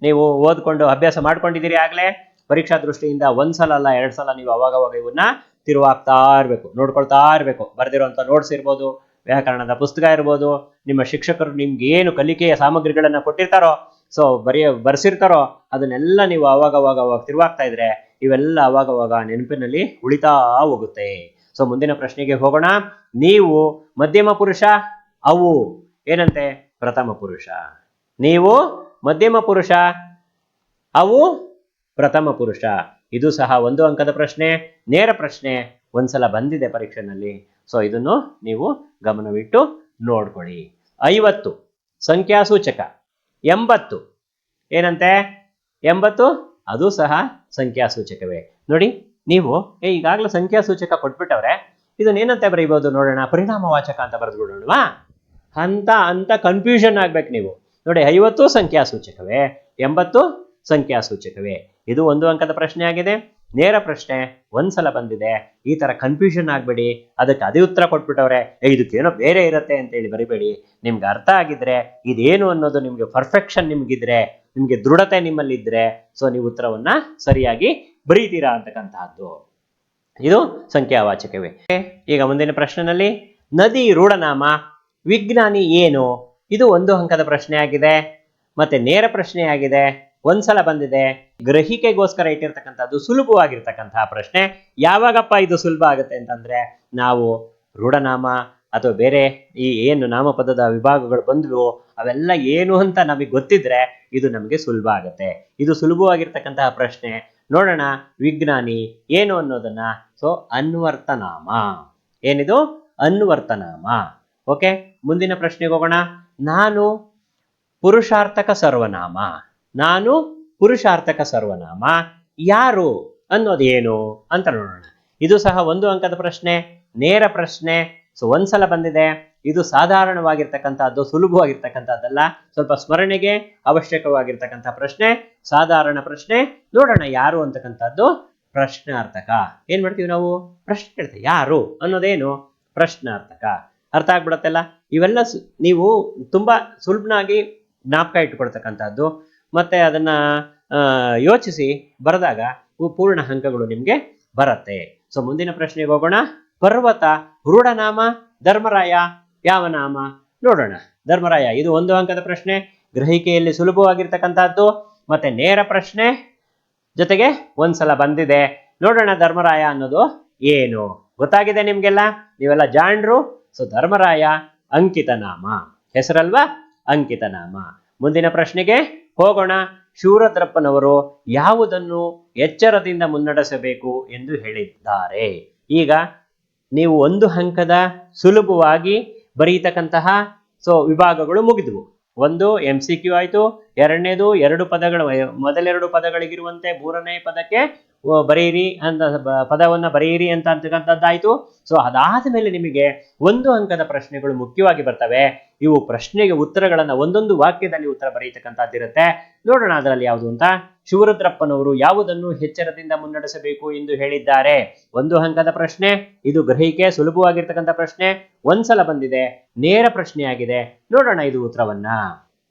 ನೀವು ಓದ್ಕೊಂಡು ಅಭ್ಯಾಸ ಮಾಡ್ಕೊಂಡಿದ್ದೀರಿ ಆಗ್ಲೇ. ಪರೀಕ್ಷಾ ದೃಷ್ಟಿಯಿಂದ ಒಂದ್ಸಲ ಅಲ್ಲ 2 ಸಲ ನೀವು ಅವಾಗವಾಗ ಇವನ್ನ ತಿರುವಾಗ್ತಾ ಇರ್ಬೇಕು, ನೋಡ್ಕೊಳ್ತಾ ಇರ್ಬೇಕು. ಬರ್ದಿರೋಂಥ ನೋಟ್ಸ್ ಇರ್ಬೋದು, ವ್ಯಾಕರಣದ ಪುಸ್ತಕ ಇರ್ಬೋದು, ನಿಮ್ಮ ಶಿಕ್ಷಕರು ನಿಮ್ಗೆ ಏನು ಕಲಿಕೆಯ ಸಾಮಗ್ರಿಗಳನ್ನ ಕೊಟ್ಟಿರ್ತಾರೋ, ಸೊ ಬರ್ಸಿರ್ತಾರೋ ಅದನ್ನೆಲ್ಲ ನೀವು ಅವಾಗ ತಿರುವಾಗ್ತಾ ಇದ್ರೆ ಇವೆಲ್ಲ ಅವಾಗವಾಗ ನೆನಪಿನಲ್ಲಿ ಉಳಿತಾ ಹೋಗುತ್ತೆ. ಸೊ ಮುಂದಿನ ಪ್ರಶ್ನೆಗೆ ಹೋಗೋಣ. ನೀವು ಮಧ್ಯಮ ಪುರುಷ, ಅವು ಏನಂತೆ? ಪ್ರಥಮ ಪುರುಷ. ನೀವು ಮಧ್ಯಮ ಪುರುಷ, ಅವು ಪ್ರಥಮ ಪುರುಷ. ಇದು ಸಹ 1 ಅಂಕದ ಪ್ರಶ್ನೆ, ನೇರ ಪ್ರಶ್ನೆ, ಒಂದ್ಸಲ ಬಂದಿದೆ ಪರೀಕ್ಷೆನಲ್ಲಿ. ಸೊ ಇದನ್ನು ನೀವು ಗಮನವಿಟ್ಟು ನೋಡ್ಕೊಳ್ಳಿ. 50 ಸಂಖ್ಯಾಸೂಚಕ, 80 ಏನಂತೆ? 80 ಅದು ಸಹ ಸಂಖ್ಯಾಸೂಚಕವೇ. ನೋಡಿ ನೀವು ಈಗಾಗಲೇ ಸಂಖ್ಯಾಸೂಚಕ ಕೊಟ್ಬಿಟ್ಟವ್ರೆ, ಇದನ್ನ ಏನಂತ ಬರೀಬಹುದು ನೋಡೋಣ. ಪರಿಣಾಮವಾಚಕ ಅಂತ ಬರೆದು ಬಿಡೋಣವಾ? ಅಂತ ಕನ್ಫ್ಯೂಷನ್ ಆಗ್ಬೇಕು ನೀವು. ನೋಡಿ 50 ಸಂಖ್ಯಾಸೂಚಕವೇ, 80 ಸಂಖ್ಯಾಸೂಚಕವೇ? ಇದು 1 ಅಂಕದ ಪ್ರಶ್ನೆ ಆಗಿದೆ. ನೇರ ಪ್ರಶ್ನೆ ಒಂದ್ಸಲ ಬಂದಿದೆ. ಈ ತರ ಕನ್ಫ್ಯೂಷನ್ ಆಗಬೇಡಿ. ಅದಕ್ಕೆ ಅದೇ ಉತ್ತರ ಕೊಟ್ಬಿಟ್ಟವ್ರೆ, ಇದಕ್ಕೇನೋ ಬೇರೆ ಇರುತ್ತೆ ಅಂತೇಳಿ ಬರಿಬೇಡಿ. ನಿಮ್ಗೆ ಅರ್ಥ ಆಗಿದ್ರೆ ಇದೇನು ಅನ್ನೋದು ನಿಮ್ಗೆ ಪರ್ಫೆಕ್ಷನ್ ನಿಮ್ಗಿದ್ರೆ, ನಿಮ್ಗೆ ದೃಢತೆ ನಿಮ್ಮಲ್ಲಿದ್ರೆ, ಸೊ ನೀವು ಉತ್ತರವನ್ನ ಸರಿಯಾಗಿ ಬರೀತೀರಾ ಅಂತಕ್ಕಂತಹದ್ದು. ಇದು ಸಂಖ್ಯಾವಾಚಕವೇ. ಈಗ ಮುಂದಿನ ಪ್ರಶ್ನೆನಲ್ಲಿ ನದಿ ರೂಢನಾಮ, ವಿಜ್ಞಾನಿ ಏನು? ಇದು 1 ಅಂಕದ ಪ್ರಶ್ನೆ ಆಗಿದೆ. ಮತ್ತೆ ನೇರ ಪ್ರಶ್ನೆ ಆಗಿದೆ, ಒಂದ್ಸಲ ಬಂದಿದೆ. ಗ್ರಹಿಕೆಗೋಸ್ಕರ ಇಟ್ಟಿರ್ತಕ್ಕಂಥದ್ದು ಸುಲಭವಾಗಿರ್ತಕ್ಕಂತಹ ಪ್ರಶ್ನೆ. ಯಾವಾಗಪ್ಪ ಇದು ಸುಲಭ ಆಗುತ್ತೆ ಅಂತಂದ್ರೆ, ನಾವು ರೂಢನಾಮ ಅಥವಾ ಬೇರೆ ಈ ಏನು ನಾಮಪದದ ವಿಭಾಗಗಳು ಬಂದ್ವು ಅವೆಲ್ಲ ಏನು ಅಂತ ನಮಗೆ ಗೊತ್ತಿದ್ರೆ ಇದು ನಮಗೆ ಸುಲಭ ಆಗುತ್ತೆ. ಇದು ಸುಲಭವಾಗಿರ್ತಕ್ಕಂತಹ ಪ್ರಶ್ನೆ. ನೋಡೋಣ ವಿಜ್ಞಾನಿ ಏನು ಅನ್ನೋದನ್ನ. ಸೊ ಅನ್ವರ್ತನಾಮ. ಏನಿದು? ಅನ್ವರ್ತನಾಮ. ಓಕೆ, ಮುಂದಿನ ಪ್ರಶ್ನೆಗೆ ಹೋಗೋಣ. ನಾನು ಪುರುಷಾರ್ಥಕ ಸರ್ವನಾಮ. ನಾನು ಪುರುಷಾರ್ಥಕ ಸರ್ವನಾಮ ಯಾರು ಅನ್ನೋದೇನು ಅಂತ ನೋಡೋಣ. ಇದು ಸಹ 1 ಅಂಕದ ಪ್ರಶ್ನೆ, ನೇರ ಪ್ರಶ್ನೆ. ಸೊ ಒಂದ್ಸಲ ಬಂದಿದೆ. ಇದು ಸಾಧಾರಣವಾಗಿರ್ತಕ್ಕಂಥದ್ದು, ಸುಲಭವಾಗಿರ್ತಕ್ಕಂಥದ್ದಲ್ಲ. ಸ್ವಲ್ಪ ಸ್ಮರಣೆಗೆ ಅವಶ್ಯಕವಾಗಿರ್ತಕ್ಕಂಥ ಪ್ರಶ್ನೆ, ಸಾಧಾರಣ ಪ್ರಶ್ನೆ. ನೋಡೋಣ ಯಾರು ಅಂತಕ್ಕಂಥದ್ದು ಪ್ರಶ್ನಾರ್ಥಕ. ಏನ್ ಮಾಡ್ತೀವಿ ನಾವು? ಪ್ರಶ್ನೆ ಕೇಳ್ತೇವೆ. ಯಾರು ಅನ್ನೋದೇನು? ಪ್ರಶ್ನಾರ್ಥಕ. ಅರ್ಥ ಆಗ್ಬಿಡತ್ತೆಲ್ಲ. ಇವೆಲ್ಲ ನೀವು ತುಂಬಾ ಸುಲಭನಾಗಿ ಜ್ಞಾಪಕ ಇಟ್ಕೊಳ್ತಕ್ಕಂಥದ್ದು. ಮತ್ತೆ ಅದನ್ನ ಯೋಚಿಸಿ ಬರೆದಾಗ ಪೂರ್ಣ ಅಂಕಗಳು ನಿಮ್ಗೆ ಬರುತ್ತೆ. ಸೊ ಮುಂದಿನ ಪ್ರಶ್ನೆಗೆ ಹೋಗೋಣ. ಪರ್ವತ ರೂಢನಾಮ, ಧರ್ಮರಾಯ ಯಾವ ನಾಮ? ನೋಡೋಣ. ಧರ್ಮರಾಯ ಇದು 1 ಅಂಕದ ಪ್ರಶ್ನೆ, ಗ್ರಹಿಕೆಯಲ್ಲಿ ಸುಲಭವಾಗಿರ್ತಕ್ಕಂಥದ್ದು, ಮತ್ತೆ ನೇರ ಪ್ರಶ್ನೆ, ಜೊತೆಗೆ ಒಂದ್ಸಲ ಬಂದಿದೆ. ನೋಡೋಣ ಧರ್ಮರಾಯ ಅನ್ನೋದು ಏನು. ಗೊತ್ತಾಗಿದೆ ನಿಮ್ಗೆಲ್ಲ, ನೀವೆಲ್ಲ ಜಾಣರು. ಸೊ ಧರ್ಮರಾಯ ಅಂಕಿತ ನಾಮ, ಹೆಸರಲ್ವಾ? ಅಂಕಿತ ನಾಮ. ಮುಂದಿನ ಪ್ರಶ್ನೆಗೆ ಹೋಗೋಣ. ಶೂರದ್ರಪ್ಪನವರು ಯಾವುದನ್ನು ಎಚ್ಚರದಿಂದ ಮುನ್ನಡೆಸಬೇಕು ಎಂದು ಹೇಳಿದ್ದಾರೆ? ಈಗ ನೀವು 1 ಅಂಕದ ಸುಲಭವಾಗಿ ಬರೀತಕ್ಕಂತಹ ವಿಭಾಗಗಳು ಮುಗಿದ್ವು. 1 MCQ ಆಯ್ತು, ಎರಡನೇದು 2 ಪದಗಳು, ಮೊದಲೆರಡು ಪದಗಳಿಗಿರುವಂತೆ 3ನೇ ಪದಕ್ಕೆ ಬರೆಯಿರಿ ಅಂತ ಪದವನ್ನ ಬರೆಯಿರಿ ಅಂತಕ್ಕಂಥದ್ದಾಯ್ತು. ಸೊ ಅದಾದ ಮೇಲೆ ನಿಮಗೆ 1 ಅಂಕದ ಪ್ರಶ್ನೆಗಳು ಮುಖ್ಯವಾಗಿ ಬರ್ತವೆ. ಇವು ಪ್ರಶ್ನೆಗೆ ಉತ್ತರಗಳನ್ನ ಒಂದೊಂದು ವಾಕ್ಯದಲ್ಲಿ ಉತ್ತರ ಬರೆಯತಕ್ಕಂಥದ್ದಿರುತ್ತೆ. ನೋಡೋಣ ಅದರಲ್ಲಿ ಯಾವುದು ಅಂತ. ಶಿವರುದ್ರಪ್ಪನವರು ಯಾವುದನ್ನು ಎಚ್ಚರದಿಂದ ಮುನ್ನಡೆಸಬೇಕು ಎಂದು ಹೇಳಿದ್ದಾರೆ? 1 ಅಂಕದ ಪ್ರಶ್ನೆ. ಇದು ಗ್ರಹಿಕೆ ಸುಲಭವಾಗಿರ್ತಕ್ಕಂಥ ಪ್ರಶ್ನೆ, ಒಂದ್ಸಲ ಬಂದಿದೆ, ನೇರ ಪ್ರಶ್ನೆ ಆಗಿದೆ. ನೋಡೋಣ ಇದು ಉತ್ತರವನ್ನ.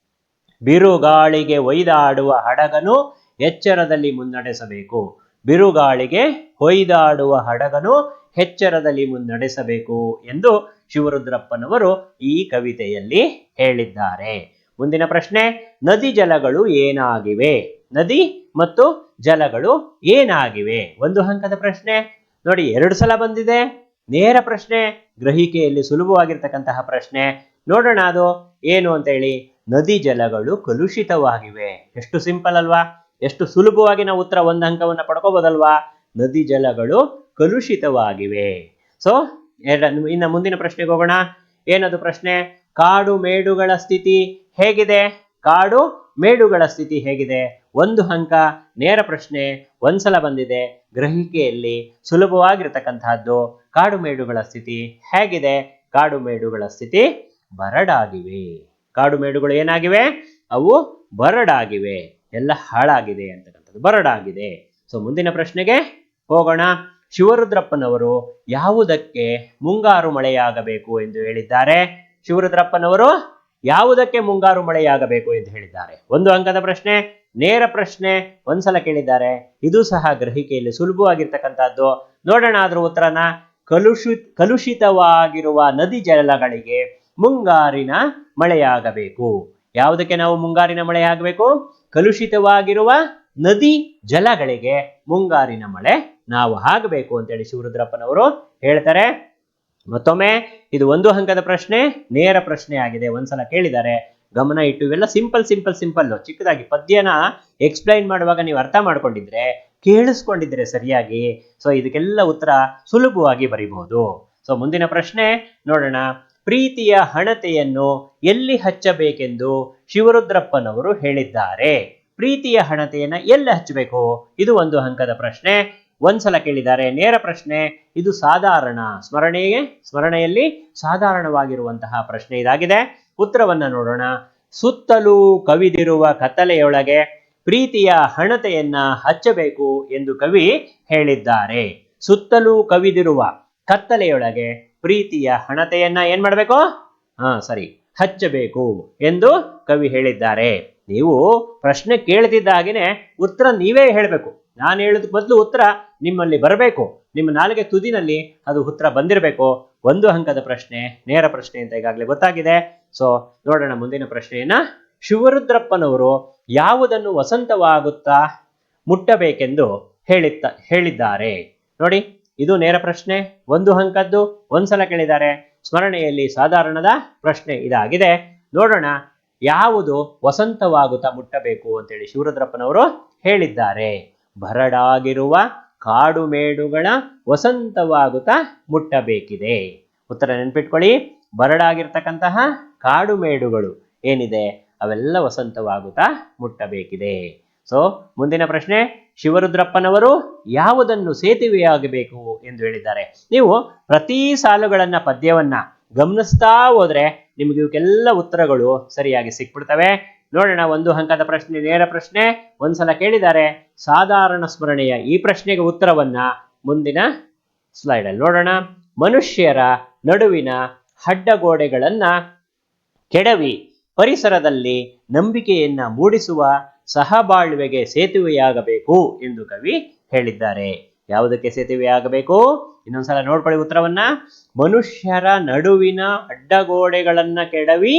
ಬಿರುಗಾಳಿಗೆ ಒಯ್ದಾಡುವ ಹಡಗನು ಎಚ್ಚರದಲ್ಲಿ ಮುನ್ನಡೆಸಬೇಕು. ಬಿರುಗಾಳಿಗೆ ಹೊಯ್ದಾಡುವ ಹಡಗನು ಎಚ್ಚರದಲ್ಲಿ ಮುನ್ನಡೆಸಬೇಕು ಎಂದು ಶಿವರುದ್ರಪ್ಪನವರು ಈ ಕವಿತೆಯಲ್ಲಿ ಹೇಳಿದ್ದಾರೆ. ಮುಂದಿನ ಪ್ರಶ್ನೆ, ನದಿ ಜಲಗಳು ಏನಾಗಿವೆ? ನದಿ ಮತ್ತು ಜಲಗಳು ಏನಾಗಿವೆ? 1 ಅಂಕದ ಪ್ರಶ್ನೆ. ನೋಡಿ 2 ಸಲ ಬಂದಿದೆ. ನೇರ ಪ್ರಶ್ನೆ, ಗ್ರಹಿಕೆಯಲ್ಲಿ ಸುಲಭವಾಗಿರ್ತಕ್ಕಂತಹ ಪ್ರಶ್ನೆ. ನೋಡೋಣ ಅದು ಏನು ಅಂತ ಹೇಳಿ. ನದಿ ಜಲಗಳು ಕಲುಷಿತವಾಗಿವೆ. ಎಷ್ಟು ಸಿಂಪಲ್ ಅಲ್ವಾ? ಎಷ್ಟು ಸುಲಭವಾಗಿ ನಾವು ಉತ್ತರ 1 ಅಂಕವನ್ನ ಪಡ್ಕೋಬಹುದಲ್ವಾ? ನದಿ ಜಲಗಳು ಕಲುಷಿತವಾಗಿವೆ. ಸೊ ಇನ್ನು ಮುಂದಿನ ಪ್ರಶ್ನೆಗೆ ಹೋಗೋಣ. ಏನದು ಪ್ರಶ್ನೆ? ಕಾಡು ಮೇಡುಗಳ ಸ್ಥಿತಿ ಹೇಗಿದೆ? ಕಾಡು ಮೇಡುಗಳ ಸ್ಥಿತಿ ಹೇಗಿದೆ? 1 ಅಂಕ, ನೇರ ಪ್ರಶ್ನೆ, ಒಂದ್ಸಲ ಬಂದಿದೆ, ಗ್ರಹಿಕೆಯಲ್ಲಿ ಸುಲಭವಾಗಿರ್ತಕ್ಕಂತಹದ್ದು. ಕಾಡು ಮೇಡುಗಳ ಸ್ಥಿತಿ ಹೇಗಿದೆ? ಕಾಡು ಮೇಡುಗಳ ಸ್ಥಿತಿ ಬರಡಾಗಿವೆ. ಕಾಡು ಮೇಡುಗಳು ಏನಾಗಿವೆ? ಅವು ಬರಡಾಗಿವೆ, ಎಲ್ಲ ಹಾಳಾಗಿದೆ ಅಂತಕ್ಕಂಥದ್ದು, ಬರಡಾಗಿದೆ. ಸೊ ಮುಂದಿನ ಪ್ರಶ್ನೆಗೆ ಹೋಗೋಣ. ಶಿವರುದ್ರಪ್ಪನವರು ಯಾವುದಕ್ಕೆ ಮುಂಗಾರು ಮಳೆಯಾಗಬೇಕು ಎಂದು ಹೇಳಿದ್ದಾರೆ? ಶಿವರುದ್ರಪ್ಪನವರು ಯಾವುದಕ್ಕೆ ಮುಂಗಾರು ಮಳೆಯಾಗಬೇಕು ಎಂದು ಹೇಳಿದ್ದಾರೆ? 1 ಅಂಕದ ಪ್ರಶ್ನೆ, ನೇರ ಪ್ರಶ್ನೆ, ಒಂದ್ಸಲ ಕೇಳಿದ್ದಾರೆ. ಇದು ಸಹ ಗ್ರಹಿಕೆಯಲ್ಲಿ ಸುಲಭವಾಗಿರ್ತಕ್ಕಂಥದ್ದು. ನೋಡೋಣ ಅದ್ರ ಉತ್ತರನ. ಕಲುಷಿತವಾಗಿರುವ ನದಿ ಜಲಗಳಿಗೆ ಮುಂಗಾರಿನ ಮಳೆಯಾಗಬೇಕು. ಯಾವುದಕ್ಕೆ ನಾವು ಮುಂಗಾರಿನ ಮಳೆ ಆಗಬೇಕು? ಕಲುಷಿತವಾಗಿರುವ ನದಿ ಜಲಗಳಿಗೆ ಮುಂಗಾರಿನ ಮಳೆ ನಾವು ಆಗಬೇಕು ಅಂತೇಳಿ ಶಿವರುದ್ರಪ್ಪನವರು ಹೇಳ್ತಾರೆ. ಮತ್ತೊಮ್ಮೆ ಇದು 1 ಅಂಕದ ಪ್ರಶ್ನೆ, ನೇರ ಪ್ರಶ್ನೆ ಆಗಿದೆ, ಒಂದ್ಸಲ ಕೇಳಿದ್ದಾರೆ. ಗಮನ ಇಟ್ಟು ಇವೆಲ್ಲ ಸಿಂಪಲ್ ಚಿಕ್ಕದಾಗಿ ಪದ್ಯನ ಎಕ್ಸ್ಪ್ಲೈನ್ ಮಾಡುವಾಗ ನೀವು ಅರ್ಥ ಮಾಡ್ಕೊಂಡಿದ್ರೆ, ಕೇಳಿಸ್ಕೊಂಡಿದ್ರೆ ಸರಿಯಾಗಿ, ಸೊ ಇದಕ್ಕೆಲ್ಲ ಉತ್ತರ ಸುಲಭವಾಗಿ ಬರೀಬಹುದು. ಸೊ ಮುಂದಿನ ಪ್ರಶ್ನೆ ನೋಡೋಣ. ಪ್ರೀತಿಯ ಹಣತೆಯನ್ನು ಎಲ್ಲಿ ಹಚ್ಚಬೇಕೆಂದು ಶಿವರುದ್ರಪ್ಪನವರು ಹೇಳಿದ್ದಾರೆ? ಪ್ರೀತಿಯ ಹಣತೆಯನ್ನ ಎಲ್ಲಿ ಹಚ್ಚಬೇಕು? ಇದು 1 ಅಂಕದ ಪ್ರಶ್ನೆ. ಒಂದ್ಸಲ ಕೇಳಿದ್ದಾರೆ. ನೇರ ಪ್ರಶ್ನೆ, ಇದು ಸಾಧಾರಣ ಸ್ಮರಣೆಯಲ್ಲಿ ಸಾಧಾರಣವಾಗಿರುವಂತಹ ಪ್ರಶ್ನೆ ಇದಾಗಿದೆ. ಉತ್ತರವನ್ನ ನೋಡೋಣ. ಸುತ್ತಲೂ ಕವಿದಿರುವ ಕತ್ತಲೆಯೊಳಗೆ ಪ್ರೀತಿಯ ಹಣತೆಯನ್ನ ಹಚ್ಚಬೇಕು ಎಂದು ಕವಿ ಹೇಳಿದ್ದಾರೆ. ಸುತ್ತಲೂ ಕವಿದಿರುವ ಕತ್ತಲೆಯೊಳಗೆ ಪ್ರೀತಿಯ ಹಣತೆಯನ್ನ ಏನ್ ಮಾಡಬೇಕು? ಹಚ್ಚಬೇಕು ಎಂದು ಕವಿ ಹೇಳಿದ್ದಾರೆ. ನೀವು ಪ್ರಶ್ನೆ ಕೇಳ್ತಿದ್ದ ಹಾಗೇನೆ ಉತ್ತರ ನೀವೇ ಹೇಳಬೇಕು. ನಾನು ಹೇಳೋದಕ್ಕೆ ಬದಲು ಉತ್ತರ ನಿಮ್ಮಲ್ಲಿ ಬರಬೇಕು. ನಿಮ್ಮ ನಾಲಿಗೆ ತುದಿನಲ್ಲಿ ಅದು ಉತ್ತರ ಬಂದಿರಬೇಕು. 1 ಅಂಕದ ಪ್ರಶ್ನೆ, ನೇರ ಪ್ರಶ್ನೆ ಅಂತ ಈಗಾಗಲೇ ಗೊತ್ತಾಗಿದೆ. ಸೊ ನೋಡೋಣ ಮುಂದಿನ ಪ್ರಶ್ನೆಯನ್ನ. ಶಿವರುದ್ರಪ್ಪನವರು ಯಾವುದನ್ನು ವಸಂತವಾಗುತ್ತಾ ಮುಟ್ಟಬೇಕೆಂದು ಹೇಳಿದ್ದಾರೆ? ನೋಡಿ, ಇದು ನೇರ ಪ್ರಶ್ನೆ, 1 ಅಂಕದ್ದು, ಒಂದ್ಸಲ ಕೇಳಿದ್ದಾರೆ. ಸ್ಮರಣೆಯಲ್ಲಿ ಸಾಧಾರಣದ ಪ್ರಶ್ನೆ ಇದಾಗಿದೆ. ನೋಡೋಣ, ಯಾವುದು ವಸಂತವಾಗುತ್ತಾ ಮುಟ್ಟಬೇಕು ಅಂತೇಳಿ ಶಿವರುದ್ರಪ್ಪನವರು ಹೇಳಿದ್ದಾರೆ. ಬರಡಾಗಿರುವ ಕಾಡು ಮೇಡುಗಳ ವಸಂತವಾಗುತ್ತಾ ಮುಟ್ಟಬೇಕಿದೆ. ಉತ್ತರ ನೆನ್ಪಿಟ್ಕೊಳ್ಳಿ. ಬರಡಾಗಿರ್ತಕ್ಕಂತಹ ಕಾಡು ಮೇಡುಗಳು ಏನಿದೆ ಅವೆಲ್ಲ ವಸಂತವಾಗುತ್ತಾ ಮುಟ್ಟಬೇಕಿದೆ. ಸೊ ಮುಂದಿನ ಪ್ರಶ್ನೆ, ಶಿವರುದ್ರಪ್ಪನವರು ಯಾವುದನ್ನು ಸೇತುವೆಯಾಗಬೇಕು ಎಂದು ಹೇಳಿದ್ದಾರೆ? ನೀವು ಪ್ರತಿ ಸಾಲುಗಳನ್ನ ಪದ್ಯವನ್ನ ಗಮನಿಸ್ತಾ ಹೋದ್ರೆ ನಿಮ್ಗೆ ಇವಕ್ಕೆಲ್ಲ ಉತ್ತರಗಳು ಸರಿಯಾಗಿ ಸಿಕ್ಬಿಡ್ತವೆ. ನೋಡೋಣ, 1 ಅಂಕದ ಪ್ರಶ್ನೆ, ನೇರ ಪ್ರಶ್ನೆ, ಒಂದ್ಸಲ ಕೇಳಿದ್ದಾರೆ. ಸಾಧಾರಣ ಸ್ಮರಣೆಯ ಈ ಪ್ರಶ್ನೆಗೆ ಉತ್ತರವನ್ನ ಮುಂದಿನ ಸ್ಲೈಡ್ ಅಲ್ಲಿ ನೋಡೋಣ. ಮನುಷ್ಯರ ನಡುವಿನ ಅಡ್ಡಗೋಡೆಗಳನ್ನ ಕೆಡವಿ ಪರಿಸರದಲ್ಲಿ ನಂಬಿಕೆಯನ್ನ ಮೂಡಿಸುವ ಸಹಬಾಳ್ವೆಗೆ ಸೇತುವೆಯಾಗಬೇಕು ಎಂದು ಕವಿ ಹೇಳಿದ್ದಾರೆ. ಯಾವುದಕ್ಕೆ ಸೇತುವೆಯಾಗಬೇಕು? ಇನ್ನೊಂದ್ಸಲ ನೋಡ್ಕೊಳ್ಳಿ ಉತ್ತರವನ್ನ. ಮನುಷ್ಯರ ನಡುವಿನ ಅಡ್ಡಗೋಡೆಗಳನ್ನ ಕೆಡವಿ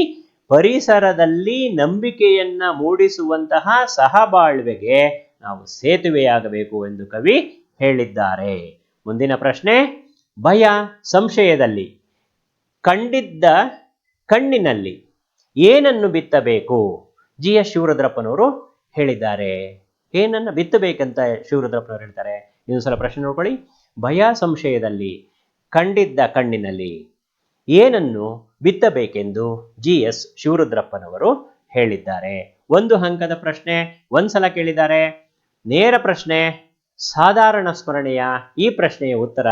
ಪರಿಸರದಲ್ಲಿ ನಂಬಿಕೆಯನ್ನ ಮೂಡಿಸುವಂತಹ ಸಹಬಾಳ್ವೆಗೆ ನಾವು ಸೇತುವೆಯಾಗಬೇಕು ಎಂದು ಕವಿ ಹೇಳಿದ್ದಾರೆ. ಮುಂದಿನ ಪ್ರಶ್ನೆ, ಭಯ ಸಂಶಯದಲ್ಲಿ ಕಂಡಿದ್ದ ಕಣ್ಣಿನಲ್ಲಿ ಏನನ್ನು ಬಿತ್ತಬೇಕು? GS ಶಿವರುದ್ರಪ್ಪನವರು ಹೇಳಿದ್ದಾರೆ. ಏನನ್ನ ಬಿತ್ತಬೇಕಂತ ಶಿವರುದ್ರಪ್ಪನವರು ಹೇಳ್ತಾರೆ? ಇನ್ನೊಂದ್ಸಲ ಪ್ರಶ್ನೆ ನೋಡ್ಕೊಳ್ಳಿ. ಭಯ ಸಂಶಯದಲ್ಲಿ ಕಂಡಿದ್ದ ಕಣ್ಣಿನಲ್ಲಿ ಏನನ್ನು ಬಿತ್ತಬೇಕೆಂದು GS ಶಿವರುದ್ರಪ್ಪನವರು ಹೇಳಿದ್ದಾರೆ. 1 ಅಂಕದ ಪ್ರಶ್ನೆ, ಒಂದ್ಸಲ ಕೇಳಿದ್ದಾರೆ. ನೇರ ಪ್ರಶ್ನೆ, ಸಾಧಾರಣ ಸ್ಮರಣೆಯ ಈ ಪ್ರಶ್ನೆಯ ಉತ್ತರ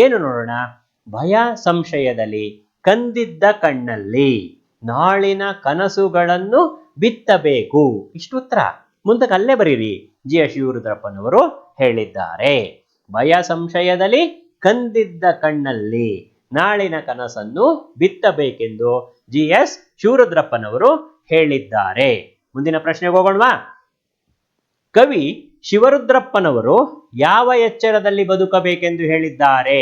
ಏನು ನೋಡೋಣ. ಭಯ ಸಂಶಯದಲ್ಲಿ ಕಂದಿದ್ದ ಕಣ್ಣಲ್ಲಿ ನಾಳಿನ ಕನಸುಗಳನ್ನು ಬಿತ್ತಬೇಕು. ಇಷ್ಟು ಉತ್ತರ. ಮುಂದಕ್ಕೆ ಅಲ್ಲೇ ಬರೀರಿ. GS ಶಿವರುದ್ರಪ್ಪನವರು ಹೇಳಿದ್ದಾರೆ. ಭಯ ಸಂಶಯದಲ್ಲಿ ಕಂದಿದ್ದ ಕಣ್ಣಲ್ಲಿ ನಾಳಿನ ಕನಸನ್ನು ಬಿತ್ತಬೇಕೆಂದು GS ಶಿವರುದ್ರಪ್ಪನವರು ಹೇಳಿದ್ದಾರೆ. ಮುಂದಿನ ಪ್ರಶ್ನೆಗೆ ಹೋಗೋಣವಾ? ಕವಿ ಶಿವರುದ್ರಪ್ಪನವರು ಯಾವ ಎಚ್ಚರದಲ್ಲಿ ಬದುಕಬೇಕೆಂದು ಹೇಳಿದ್ದಾರೆ?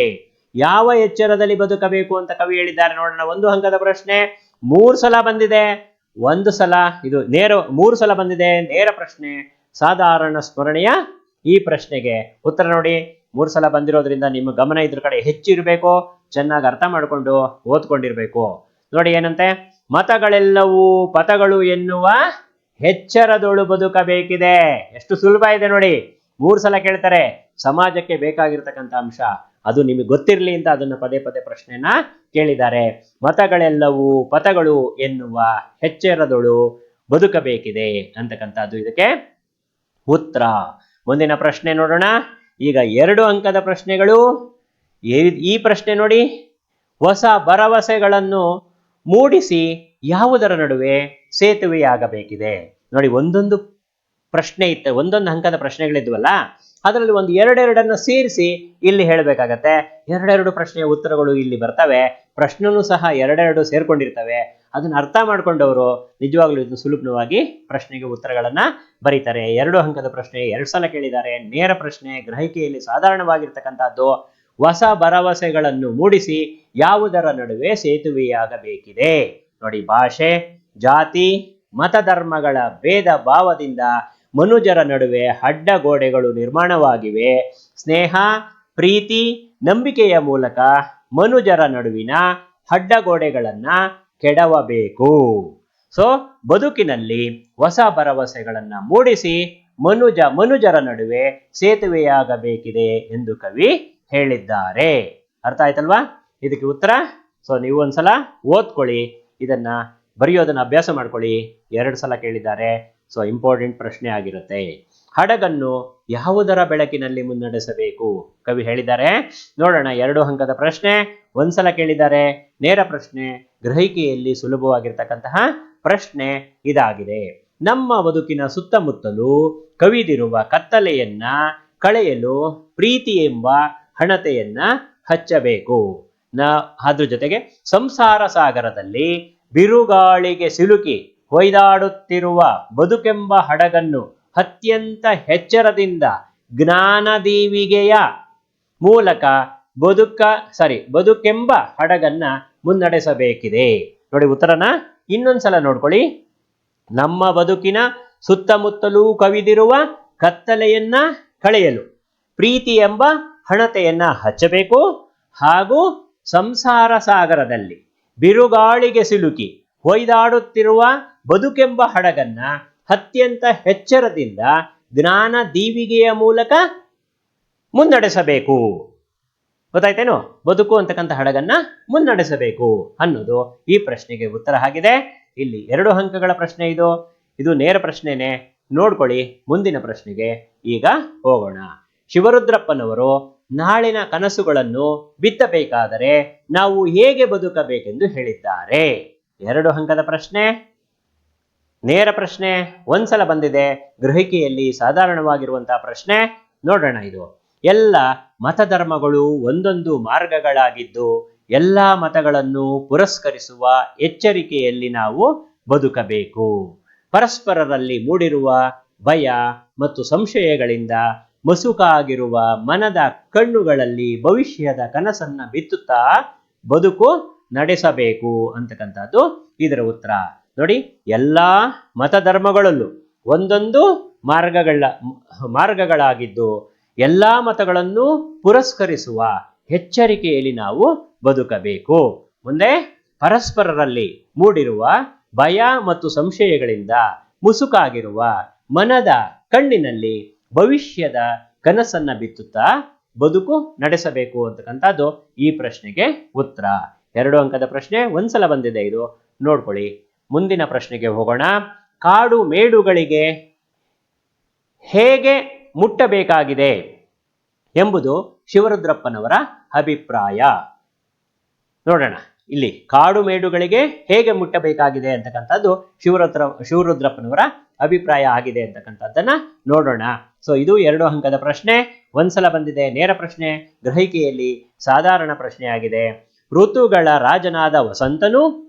ಯಾವ ಎಚ್ಚರದಲ್ಲಿ ಬದುಕಬೇಕು ಅಂತ ಕವಿ ಹೇಳಿದ್ದಾರೆ ನೋಡೋಣ. 1 ಅಂಕದ ಪ್ರಶ್ನೆ, 3 ಸಲ ಬಂದಿದೆ. 1 ಸಲ ಇದು ನೇರ, 3 ಸಲ ಬಂದಿದೆ ನೇರ ಪ್ರಶ್ನೆ. ಸಾಧಾರಣ ಸ್ಮರಣೆಯ ಈ ಪ್ರಶ್ನೆಗೆ ಉತ್ತರ ನೋಡಿ. 3 ಸಲ ಬಂದಿರೋದ್ರಿಂದ ನಿಮ್ಮ ಗಮನ ಇದ್ರ ಕಡೆ ಹೆಚ್ಚಿರಬೇಕು. ಚೆನ್ನಾಗಿ ಅರ್ಥ ಮಾಡಿಕೊಂಡು ಓದ್ಕೊಂಡಿರ್ಬೇಕು. ನೋಡಿ ಏನಂತೆ, ಮತಗಳೆಲ್ಲವೂ ಪಥಗಳು ಎನ್ನುವ ಎಚ್ಚರದೊಳು ಬದುಕಬೇಕಿದೆ. ಎಷ್ಟು ಸುಲಭ ಇದೆ ನೋಡಿ. 3 ಸಲ ಕೇಳ್ತಾರೆ. ಸಮಾಜಕ್ಕೆ ಬೇಕಾಗಿರ್ತಕ್ಕಂಥ ಅಂಶ ಅದು ನಿಮಗೆ ಗೊತ್ತಿರಲಿ ಅಂತ ಅದನ್ನ ಪದೇ ಪದೇ ಪ್ರಶ್ನೆಯನ್ನ ಕೇಳಿದ್ದಾರೆ. ಮತಗಳೆಲ್ಲವೂ ಪಥಗಳು ಎನ್ನುವ ಎಚ್ಚರದೊಳು ಬದುಕಬೇಕಿದೆ ಅಂತಕ್ಕಂಥದ್ದು ಇದಕ್ಕೆ ಉತ್ತರ. ಮುಂದಿನ ಪ್ರಶ್ನೆ ನೋಡೋಣ. ಈಗ 2 ಅಂಕದ ಪ್ರಶ್ನೆಗಳು. ಈ ಪ್ರಶ್ನೆ ನೋಡಿ, ಹೊಸ ಭರವಸೆಗಳನ್ನು ಮೂಡಿಸಿ ಯಾವುದರ ನಡುವೆ ಸೇತುವೆಯಾಗಬೇಕಿದೆ? ನೋಡಿ, ಒಂದೊಂದು ಪ್ರಶ್ನೆ ಇತ್ತು, ಒಂದೊಂದು ಅಂಕದ ಪ್ರಶ್ನೆಗಳಿದ್ವಲ್ಲ, ಅದರಲ್ಲಿ ಒಂದು 2 ಸೇರಿಸಿ ಇಲ್ಲಿ ಹೇಳಬೇಕಾಗತ್ತೆ. 2 ಪ್ರಶ್ನೆಯ ಉತ್ತರಗಳು ಇಲ್ಲಿ ಬರ್ತವೆ. ಪ್ರಶ್ನೆನೂ ಸಹ 2 ಸೇರ್ಕೊಂಡಿರ್ತವೆ. ಅದನ್ನ ಅರ್ಥ ಮಾಡ್ಕೊಂಡವರು ನಿಜವಾಗ್ಲೂ ಇದು ಸುಲಭವಾಗಿ ಪ್ರಶ್ನೆಗೆ ಉತ್ತರಗಳನ್ನ ಬರೀತಾರೆ. 2 ಅಂಕದ ಪ್ರಶ್ನೆ 2 ಸಲ ಕೇಳಿದ್ದಾರೆ. ನೇರ ಪ್ರಶ್ನೆ, ಗ್ರಹಿಕೆಯಲ್ಲಿ ಸಾಧಾರಣವಾಗಿರ್ತಕ್ಕಂಥದ್ದು. ಹೊಸ ಭರವಸೆಗಳನ್ನು ಮೂಡಿಸಿ ಯಾವುದರ ನಡುವೆ ಸೇತುವೆಯಾಗಬೇಕಿದೆ? ನೋಡಿ, ಭಾಷೆ, ಜಾತಿ, ಮತಧರ್ಮಗಳ ಭೇದ ಭಾವದಿಂದ ಮನುಜರ ನಡುವೆ ಅಡ್ಡಗೋಡೆಗಳು ನಿರ್ಮಾಣವಾಗಿವೆ. ಸ್ನೇಹ, ಪ್ರೀತಿ, ನಂಬಿಕೆಯ ಮೂಲಕ ಮನುಜರ ನಡುವಿನ ಅಡ್ಡಗೋಡೆಗಳನ್ನ ಕೆಡವಬೇಕು. ಸೊ ಬದುಕಿನಲ್ಲಿ ಹೊಸ ಭರವಸೆಗಳನ್ನ ಮೂಡಿಸಿ ಮನುಜರ ನಡುವೆ ಸೇತುವೆಯಾಗಬೇಕಿದೆ ಎಂದು ಕವಿ ಹೇಳಿದ್ದಾರೆ. ಅರ್ಥ ಆಯ್ತಲ್ವಾ ಇದಕ್ಕೆ ಉತ್ತರ? ಸೊ ನೀವು ಒಂದ್ಸಲ ಓದ್ಕೊಳ್ಳಿ, ಇದನ್ನ ಬರೆಯೋದನ್ನ ಅಭ್ಯಾಸ ಮಾಡ್ಕೊಳ್ಳಿ. 2 ಸಲ ಕೇಳಿದ್ದಾರೆ. ಸೊ ಇಂಪಾರ್ಟೆಂಟ್ ಪ್ರಶ್ನೆ ಆಗಿರುತ್ತೆ. ಹಡಗನ್ನು ಯಾವುದರ ಬೆಳಕಿನಲ್ಲಿ ಮುನ್ನಡೆಸಬೇಕು? ಕವಿ ಹೇಳಿದ್ದಾರೆ. ನೋಡೋಣ, 2 ಅಂಕದ ಪ್ರಶ್ನೆ, ಒಂದ್ಸಲ ಕೇಳಿದ್ದಾರೆ. ನೇರ ಪ್ರಶ್ನೆ, ಗ್ರಹಿಕೆಯಲ್ಲಿ ಸುಲಭವಾಗಿರ್ತಕ್ಕಂತಹ ಪ್ರಶ್ನೆ ಇದಾಗಿದೆ. ನಮ್ಮ ಬದುಕಿನ ಸುತ್ತಮುತ್ತಲೂ ಕವಿದಿರುವ ಕತ್ತಲೆಯನ್ನ ಕಳೆಯಲು ಪ್ರೀತಿ ಎಂಬ ಹಣತೆಯನ್ನ ಹಚ್ಚಬೇಕು. ಅದ್ರ ಜೊತೆಗೆ ಸಂಸಾರ ಸಾಗರದಲ್ಲಿ ಬಿರುಗಾಳಿಗೆ ಸಿಲುಕಿ ಹೊಯ್ದಾಡುತ್ತಿರುವ ಬದುಕೆಂಬ ಹಡಗನ್ನು ಅತ್ಯಂತ ಎಚ್ಚರದಿಂದ ಜ್ಞಾನದೀವಿಗೆಯ ಮೂಲಕ ಬದುಕೆಂಬ ಹಡಗನ್ನ ಮುನ್ನಡೆಸಬೇಕಿದೆ. ನೋಡಿ ಉತ್ತರನ ಇನ್ನೊಂದ್ಸಲ ನೋಡ್ಕೊಳ್ಳಿ. ನಮ್ಮ ಬದುಕಿನ ಸುತ್ತಮುತ್ತಲೂ ಕವಿದಿರುವ ಕತ್ತಲೆಯನ್ನ ಕಳೆಯಲು ಪ್ರೀತಿ ಎಂಬ ಹಣತೆಯನ್ನ ಹಚ್ಚಬೇಕು, ಹಾಗೂ ಸಂಸಾರ ಸಾಗರದಲ್ಲಿ ಬಿರುಗಾಳಿಗೆ ಸಿಲುಕಿ ಹೊಯ್ದಾಡುತ್ತಿರುವ ಬದುಕೆಂಬ ಹಡಗನ್ನ ಅತ್ಯಂತ ಎಚ್ಚರದಿಂದ ಜ್ಞಾನ ದೀವಿಗೆಯ ಮೂಲಕ ಮುನ್ನಡೆಸಬೇಕು. ಗೊತ್ತಾಯ್ತೇನು? ಬದುಕು ಅಂತಕ್ಕಂಥ ಹಡಗನ್ನ ಮುನ್ನಡೆಸಬೇಕು ಅನ್ನೋದು ಈ ಪ್ರಶ್ನೆಗೆ ಉತ್ತರ ಆಗಿದೆ. ಇಲ್ಲಿ 2 ಅಂಕಗಳ ಪ್ರಶ್ನೆ ಇದು ನೇರ ಪ್ರಶ್ನೆನೆ. ನೋಡ್ಕೊಳ್ಳಿ, ಮುಂದಿನ ಪ್ರಶ್ನೆಗೆ ಈಗ ಹೋಗೋಣ. ಶಿವರುದ್ರಪ್ಪನವರು ನಾಳಿನ ಕನಸುಗಳನ್ನು ಬಿತ್ತಬೇಕಾದರೆ ನಾವು ಹೇಗೆ ಬದುಕಬೇಕೆಂದು ಹೇಳಿದ್ದಾರೆ? 2 ಅಂಕದ ಪ್ರಶ್ನೆ, ನೇರ ಪ್ರಶ್ನೆ, ಒಂದ್ಸಲ ಬಂದಿದೆ. ಗ್ರಹಿಕೆಯಲ್ಲಿ ಸಾಧಾರಣವಾಗಿರುವಂತಹ ಪ್ರಶ್ನೆ. ನೋಡೋಣ, ಇದು ಎಲ್ಲ ಮತಧರ್ಮಗಳು ಒಂದೊಂದು ಮಾರ್ಗಗಳಾಗಿದ್ದು ಎಲ್ಲ ಮತಗಳನ್ನು ಪುರಸ್ಕರಿಸುವ ಎಚ್ಚರಿಕೆಯಲ್ಲಿ ನಾವು ಬದುಕಬೇಕು. ಪರಸ್ಪರರಲ್ಲಿ ಮೂಡಿರುವ ಭಯ ಮತ್ತು ಸಂಶಯಗಳಿಂದ ಮಸುಕಾಗಿರುವ ಮನದ ಕಣ್ಣುಗಳಲ್ಲಿ ಭವಿಷ್ಯದ ಕನಸನ್ನ ಬಿತ್ತುತ್ತಾ ಬದುಕು ನಡೆಸಬೇಕು ಅಂತಕ್ಕಂಥದ್ದು ಇದರ ಉತ್ತರ. ನೋಡಿ, ಎಲ್ಲಾ ಮತಧರ್ಮಗಳಲ್ಲೂ ಒಂದೊಂದು ಮಾರ್ಗಗಳಾಗಿದ್ದು ಎಲ್ಲಾ ಮತಗಳನ್ನು ಪುರಸ್ಕರಿಸುವ ಎಚ್ಚರಿಕೆಯಲ್ಲಿ ನಾವು ಬದುಕಬೇಕು. ಮುಂದೆ, ಪರಸ್ಪರರಲ್ಲಿ ಮೂಡಿರುವ ಭಯ ಮತ್ತು ಸಂಶಯಗಳಿಂದ ಮುಸುಕಾಗಿರುವ ಮನದ ಕಣ್ಣಿನಲ್ಲಿ ಭವಿಷ್ಯದ ಕನಸನ್ನ ಬಿತ್ತುತ್ತಾ ಬದುಕು ನಡೆಸಬೇಕು ಅಂತಕ್ಕಂಥದ್ದು ಈ ಪ್ರಶ್ನೆಗೆ ಉತ್ತರ. 2 ಅಂಕದ ಪ್ರಶ್ನೆ, ಒಂದ್ಸಲ ಬಂದಿದೆ, ಇದು ನೋಡ್ಕೊಳ್ಳಿ. ಮುಂದಿನ ಪ್ರಶ್ನೆಗೆ ಹೋಗೋಣ. ಕಾಡು ಮೇಡುಗಳಿಗೆ ಹೇಗೆ ಮುಟ್ಟಬೇಕಾಗಿದೆ ಎಂಬುದು ಶಿವರುದ್ರಪ್ಪನವರ ಅಭಿಪ್ರಾಯ. ನೋಡೋಣ, ಇಲ್ಲಿ ಕಾಡು ಮೇಡುಗಳಿಗೆ ಹೇಗೆ ಮುಟ್ಟಬೇಕಾಗಿದೆ ಅಂತಕ್ಕಂಥದ್ದು ಶಿವರುದ್ರಪ್ಪನವರ ಅಭಿಪ್ರಾಯ ಆಗಿದೆ ಅಂತಕ್ಕಂಥದ್ದನ್ನ ನೋಡೋಣ. ಸೊ ಇದು 2 ಅಂಕದ ಪ್ರಶ್ನೆ, ಒಂದ್ಸಲ ಬಂದಿದೆ. ನೇರ ಪ್ರಶ್ನೆ, ಗ್ರಹಿಕೆಯಲ್ಲಿ ಸಾಧಾರಣ ಪ್ರಶ್ನೆ ಆಗಿದೆ. ಋತುಗಳ ರಾಜನಾದ ವಸಂತನು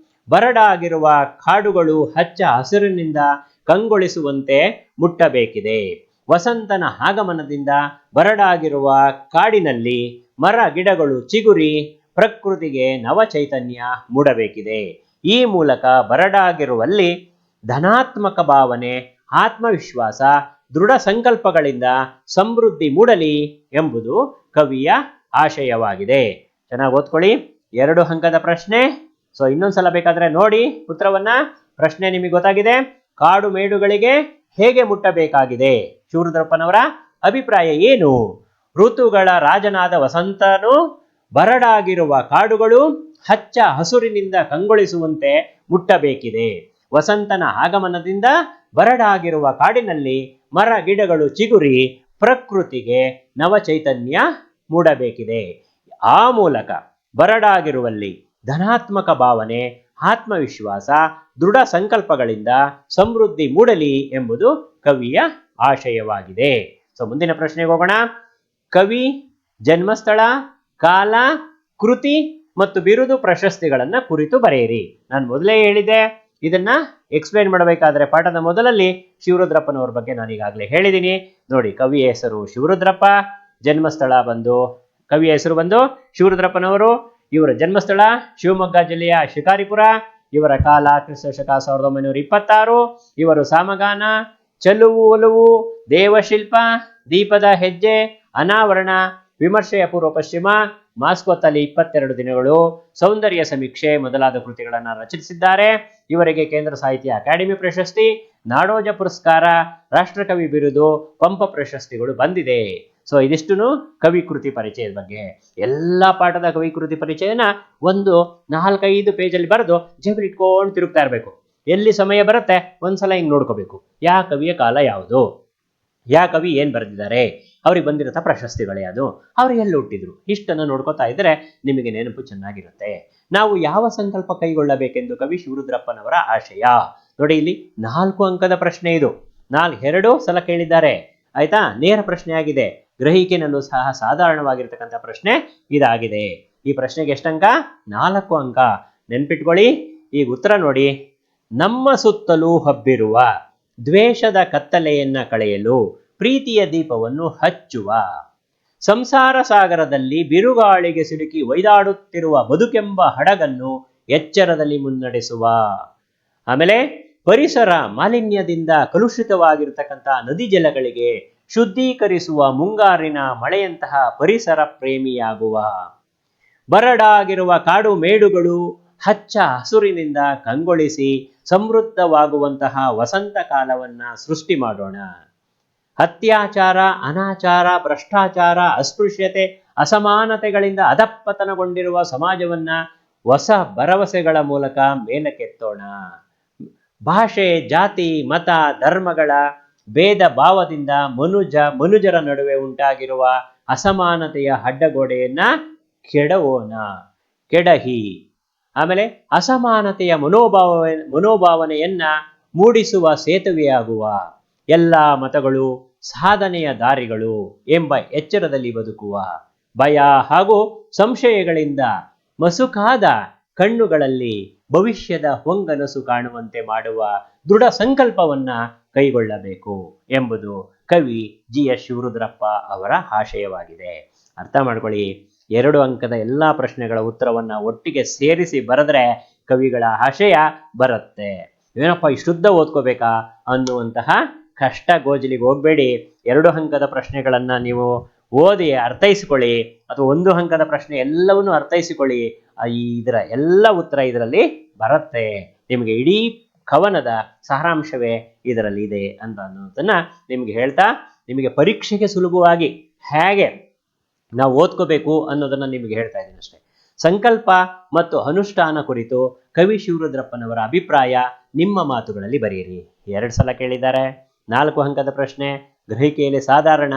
ಬರಡಾಗಿರುವ ಕಾಡುಗಳು ಹಚ್ಚ ಹಸಿರಿನಿಂದ ಕಂಗೊಳಿಸುವಂತೆ ಮುಟ್ಟಬೇಕಿದೆ. ವಸಂತನ ಆಗಮನದಿಂದ ಬರಡಾಗಿರುವ ಕಾಡಿನಲ್ಲಿ ಮರ ಗಿಡಗಳು ಚಿಗುರಿ ಪ್ರಕೃತಿಗೆ ನವ ಚೈತನ್ಯ ಮೂಡಬೇಕಿದೆ. ಈ ಮೂಲಕ ಬರಡಾಗಿರುವಲ್ಲಿ ಧನಾತ್ಮಕ ಭಾವನೆ, ಆತ್ಮವಿಶ್ವಾಸ, ದೃಢ ಸಂಕಲ್ಪಗಳಿಂದ ಸಮೃದ್ಧಿ ಮೂಡಲಿ ಎಂಬುದು ಕವಿಯ ಆಶಯವಾಗಿದೆ. ಚೆನ್ನಾಗಿ ಓದ್ಕೊಳ್ಳಿ. 2 ಅಂಕದ ಪ್ರಶ್ನೆ. ಸೊ ಇನ್ನೊಂದ್ಸಲ ಬೇಕಾದ್ರೆ ನೋಡಿ ಉತ್ತರವನ್ನ. ಪ್ರಶ್ನೆ ನಿಮಗೆ ಗೊತ್ತಾಗಿದೆ. ಕಾಡು ಮೇಡುಗಳಿಗೆ ಹೇಗೆ ಮುಟ್ಟಬೇಕಾಗಿದೆ? ಶಿವರುದ್ರಪ್ಪನವರ ಅಭಿಪ್ರಾಯ ಏನು? ಋತುಗಳ ರಾಜನಾದ ವಸಂತನು ಬರಡಾಗಿರುವ ಕಾಡುಗಳು ಹಚ್ಚ ಹಸುರಿನಿಂದ ಕಂಗೊಳಿಸುವಂತೆ ಮುಟ್ಟಬೇಕಿದೆ. ವಸಂತನ ಆಗಮನದಿಂದ ಬರಡಾಗಿರುವ ಕಾಡಿನಲ್ಲಿ ಮರ ಗಿಡಗಳು ಚಿಗುರಿ ಪ್ರಕೃತಿಗೆ ನವ ಚೈತನ್ಯ ಮೂಡಬೇಕಿದೆ. ಆ ಮೂಲಕ ಬರಡಾಗಿರುವಲ್ಲಿ ಧನಾತ್ಮಕ ಭಾವನೆ, ಆತ್ಮವಿಶ್ವಾಸ, ದೃಢ ಸಂಕಲ್ಪಗಳಿಂದ ಸಮೃದ್ಧಿ ಮೂಡಲಿ ಎಂಬುದು ಕವಿಯ ಆಶಯವಾಗಿದೆ. ಸೊ ಮುಂದಿನ ಪ್ರಶ್ನೆಗೆ ಹೋಗೋಣ. ಕವಿ ಜನ್ಮಸ್ಥಳ, ಕಾಲ, ಕೃತಿ ಮತ್ತು ಬಿರುದು ಪ್ರಶಸ್ತಿಗಳನ್ನ ಕುರಿತು ಬರೆಯಿರಿ. ನಾನು ಮೊದಲೇ ಹೇಳಿದ್ದೆ, ಇದನ್ನ ಎಕ್ಸ್ಪ್ಲೈನ್ ಮಾಡಬೇಕಾದ್ರೆ ಪಾಠದ ಮೊದಲಲ್ಲಿ ಶಿವರುದ್ರಪ್ಪನವ್ರ ಬಗ್ಗೆ ನಾನು ಈಗಾಗಲೇ ಹೇಳಿದ್ದೀನಿ. ನೋಡಿ, ಕವಿಯ ಹೆಸರು ಶಿವರುದ್ರಪ್ಪ, ಜನ್ಮಸ್ಥಳ ಕವಿಯ ಹೆಸರು ಶಿವರುದ್ರಪ್ಪನವರು. ಇವರ ಜನ್ಮಸ್ಥಳ ಶಿವಮೊಗ್ಗ ಜಿಲ್ಲೆಯ ಶಿಕಾರಿಪುರ. ಇವರ ಕಾಲ ಕ್ರಿಸ್ತಶಕ 1926. ಇವರು ಸಾಮಗಾನ, ಚಲುವು ಒಲವು, ದೇವಶಿಲ್ಪ, ದೀಪದ ಹೆಜ್ಜೆ, ಅನಾವರಣ, ವಿಮರ್ಶೆಯ ಪೂರ್ವ ಪಶ್ಚಿಮ, ಮಾಸ್ಕೋತಲ್ಲಿ 22 ದಿನಗಳು, ಸೌಂದರ್ಯ ಸಮೀಕ್ಷೆ ಮೊದಲಾದ ಕೃತಿಗಳನ್ನು ರಚಿಸಿದ್ದಾರೆ. ಇವರಿಗೆ ಕೇಂದ್ರ ಸಾಹಿತ್ಯ ಅಕಾಡೆಮಿ ಪ್ರಶಸ್ತಿ, ನಾಡೋಜ ಪುರಸ್ಕಾರ, ರಾಷ್ಟ್ರಕವಿ ಬಿರುದು, ಪಂಪ ಪ್ರಶಸ್ತಿಗಳು ಬಂದಿದೆ. ಸೊ ಇದಿಷ್ಟು ಕವಿ ಕೃತಿ ಪರಿಚಯದ ಬಗ್ಗೆ. ಎಲ್ಲ ಪಾಠದ ಕವಿ ಕೃತಿ ಪರಿಚಯನ ಒಂದು 4-5 ಪೇಜಲ್ಲಿ ಬರೆದು ಜೇಬಲ್ಲಿ ಇಟ್ಕೊಂಡು ತಿರುಗ್ತಾ ಇರಬೇಕು. ಎಲ್ಲಿ ಸಮಯ ಬರುತ್ತೆ ಒಂದ್ಸಲ ಹಿಂಗೆ ನೋಡ್ಕೋಬೇಕು, ಯಾವ ಕವಿಯ ಕಾಲ ಯಾವುದು. ಕವಿ ಏನ್ ಬರೆದಿದ್ದಾರೆ, ಅವ್ರಿಗೆ ಬಂದಿರತ್ತ ಪ್ರಶಸ್ತಿಗಳೇ ಅದು, ಅವ್ರು ಎಲ್ಲಿ ಹುಟ್ಟಿದ್ರು, ಇಷ್ಟನ್ನು ನೋಡ್ಕೋತಾ ಇದ್ರೆ ನಿಮಗೆ ನೆನಪು ಚೆನ್ನಾಗಿರುತ್ತೆ. ನಾವು ಯಾವ ಸಂಕಲ್ಪ ಕೈಗೊಳ್ಳಬೇಕೆಂದು ಕವಿ ಶಿವರುದ್ರಪ್ಪನವರ ಆಶಯ. ನೋಡಿ, ಇಲ್ಲಿ 4 ಅಂಕದ ಪ್ರಶ್ನೆ ಇದು. 2 ಸಲ ಕೇಳಿದ್ದಾರೆ, ಆಯ್ತಾ. ನೇರ ಪ್ರಶ್ನೆ ಆಗಿದೆ, ಗ್ರಹಿಕೆನಲ್ಲೂ ಸಹ ಸಾಧಾರಣವಾಗಿರ್ತಕ್ಕಂಥ ಪ್ರಶ್ನೆ ಇದಾಗಿದೆ. ಈ ಪ್ರಶ್ನೆಗೆ ಎಷ್ಟಂಕ? 4 ಅಂಕ. ನೆನ್ಪಿಟ್ಕೊಳ್ಳಿ. ಈಗ ಉತ್ತರ ನೋಡಿ. ನಮ್ಮ ಸುತ್ತಲೂ ಹಬ್ಬಿರುವ ದ್ವೇಷದ ಕತ್ತಲೆಯನ್ನ ಕಳೆಯಲು ಪ್ರೀತಿಯ ದೀಪವನ್ನು ಹಚ್ಚುವ, ಸಂಸಾರ ಸಾಗರದಲ್ಲಿ ಬಿರುಗಾಳಿಗೆ ಸಿಲುಕಿ ಒಯ್ದಾಡುತ್ತಿರುವ ಬದುಕೆಂಬ ಹಡಗನ್ನು ಎಚ್ಚರದಲ್ಲಿ ಮುನ್ನಡೆಸುವ, ಆಮೇಲೆ ಪರಿಸರ ಮಾಲಿನ್ಯದಿಂದ ಕಲುಷಿತವಾಗಿರ್ತಕ್ಕಂಥ ನದಿ ಜಲಗಳಿಗೆ ಶುದ್ಧೀಕರಿಸುವ ಮುಂಗಾರಿನ ಮಳೆಯಂತಹ ಪರಿಸರ ಪ್ರೇಮಿಯಾಗುವ, ಬರಡಾಗಿರುವ ಕಾಡು ಮೇಡುಗಳು ಹಚ್ಚ ಹಸುರಿನಿಂದ ಕಂಗೊಳಿಸಿ ಸಮೃದ್ಧವಾಗುವಂತಹ ವಸಂತ ಕಾಲವನ್ನ ಸೃಷ್ಟಿ ಮಾಡೋಣ. ಅತ್ಯಾಚಾರ, ಅನಾಚಾರ, ಭ್ರಷ್ಟಾಚಾರ, ಅಸ್ಪೃಶ್ಯತೆ, ಅಸಮಾನತೆಗಳಿಂದ ಅಧಪ್ಪತನಗೊಂಡಿರುವ ಸಮಾಜವನ್ನ ಹೊಸ ಭರವಸೆಗಳ ಮೂಲಕ ಮೇಲಕ್ಕೆತ್ತೋಣ. ಭಾಷೆ, ಜಾತಿ, ಮತ, ಧರ್ಮಗಳ ಭೇದ ಭಾವದಿಂದ ಮನುಜರ ನಡುವೆ ಉಂಟಾಗಿರುವ ಅಸಮಾನತೆಯ ಅಡ್ಡಗೋಡೆಯನ್ನ ಕೆಡಹಿ, ಆಮೇಲೆ ಅಸಮಾನತೆಯ ಮನೋಭಾವನೆಯನ್ನ ಮೂಡಿಸುವ ಸೇತುವೆಯಾಗುವ, ಎಲ್ಲ ಮತಗಳು ಸಾಧನೆಯ ದಾರಿಗಳು ಎಂಬ ಎಚ್ಚರದಲ್ಲಿ ಬದುಕುವ, ಭಯ ಹಾಗೂ ಸಂಶಯಗಳಿಂದ ಮಸುಕಾದ ಕಣ್ಣುಗಳಲ್ಲಿ ಭವಿಷ್ಯದ ಹೊಂಗನಸು ಕಾಣುವಂತೆ ಮಾಡುವ ದೃಢ ಸಂಕಲ್ಪವನ್ನ ಕೈಗೊಳ್ಳಬೇಕು ಎಂಬುದು ಕವಿ GS ಶಿವರುದ್ರಪ್ಪ ಅವರ ಆಶಯವಾಗಿದೆ. ಅರ್ಥ ಮಾಡ್ಕೊಳ್ಳಿ. 2 ಅಂಕದ ಎಲ್ಲಾ ಪ್ರಶ್ನೆಗಳ ಉತ್ತರವನ್ನ ಒಟ್ಟಿಗೆ ಸೇರಿಸಿ ಬರೆದ್ರೆ ಕವಿಗಳ ಆಶಯ ಬರುತ್ತೆ. ಏನಪ್ಪ ಇಷ್ಟುದ್ದ ಓದ್ಕೋಬೇಕಾ ಅನ್ನುವಂತಹ ಕಷ್ಟ ಗೋಜಲಿಗೆ ಹೋಗ್ಬೇಡಿ. 2 ಅಂಕದ ಪ್ರಶ್ನೆಗಳನ್ನ ನೀವು ಓದಿ ಅರ್ಥೈಸಿಕೊಳ್ಳಿ, ಅಥವಾ 1 ಅಂಕದ ಪ್ರಶ್ನೆ ಎಲ್ಲವನ್ನೂ ಅರ್ಥೈಸಿಕೊಳ್ಳಿ. ಇದರ ಎಲ್ಲ ಉತ್ತರ ಇದರಲ್ಲಿ ಬರುತ್ತೆ. ನಿಮಗೆ ಇಡೀ ಕವನದ ಸಾರಾಂಶವೇ ಇದರಲ್ಲಿ ಇದೆ ಅಂತ ಅನ್ನೋದನ್ನ ನಿಮ್ಗೆ ಹೇಳ್ತಾ, ನಿಮಗೆ ಪರೀಕ್ಷೆಗೆ ಸುಲಭವಾಗಿ ಹೇಗೆ ನಾವು ಓದ್ಕೋಬೇಕು ಅನ್ನೋದನ್ನ ನಿಮಗೆ ಹೇಳ್ತಾ ಇದ್ದೀನಿ ಅಷ್ಟೇ. ಸಂಕಲ್ಪ ಮತ್ತು ಅನುಷ್ಠಾನ ಕುರಿತು ಕವಿ ಶಿವರುದ್ರಪ್ಪನವರ ಅಭಿಪ್ರಾಯ ನಿಮ್ಮ ಮಾತುಗಳಲ್ಲಿ ಬರೆಯಿರಿ. 2 ಸಲ ಕೇಳಿದ್ದಾರೆ. 4 ಅಂಕದ ಪ್ರಶ್ನೆ, ಗ್ರಹಿಕೆಯಲ್ಲಿ ಸಾಧಾರಣ,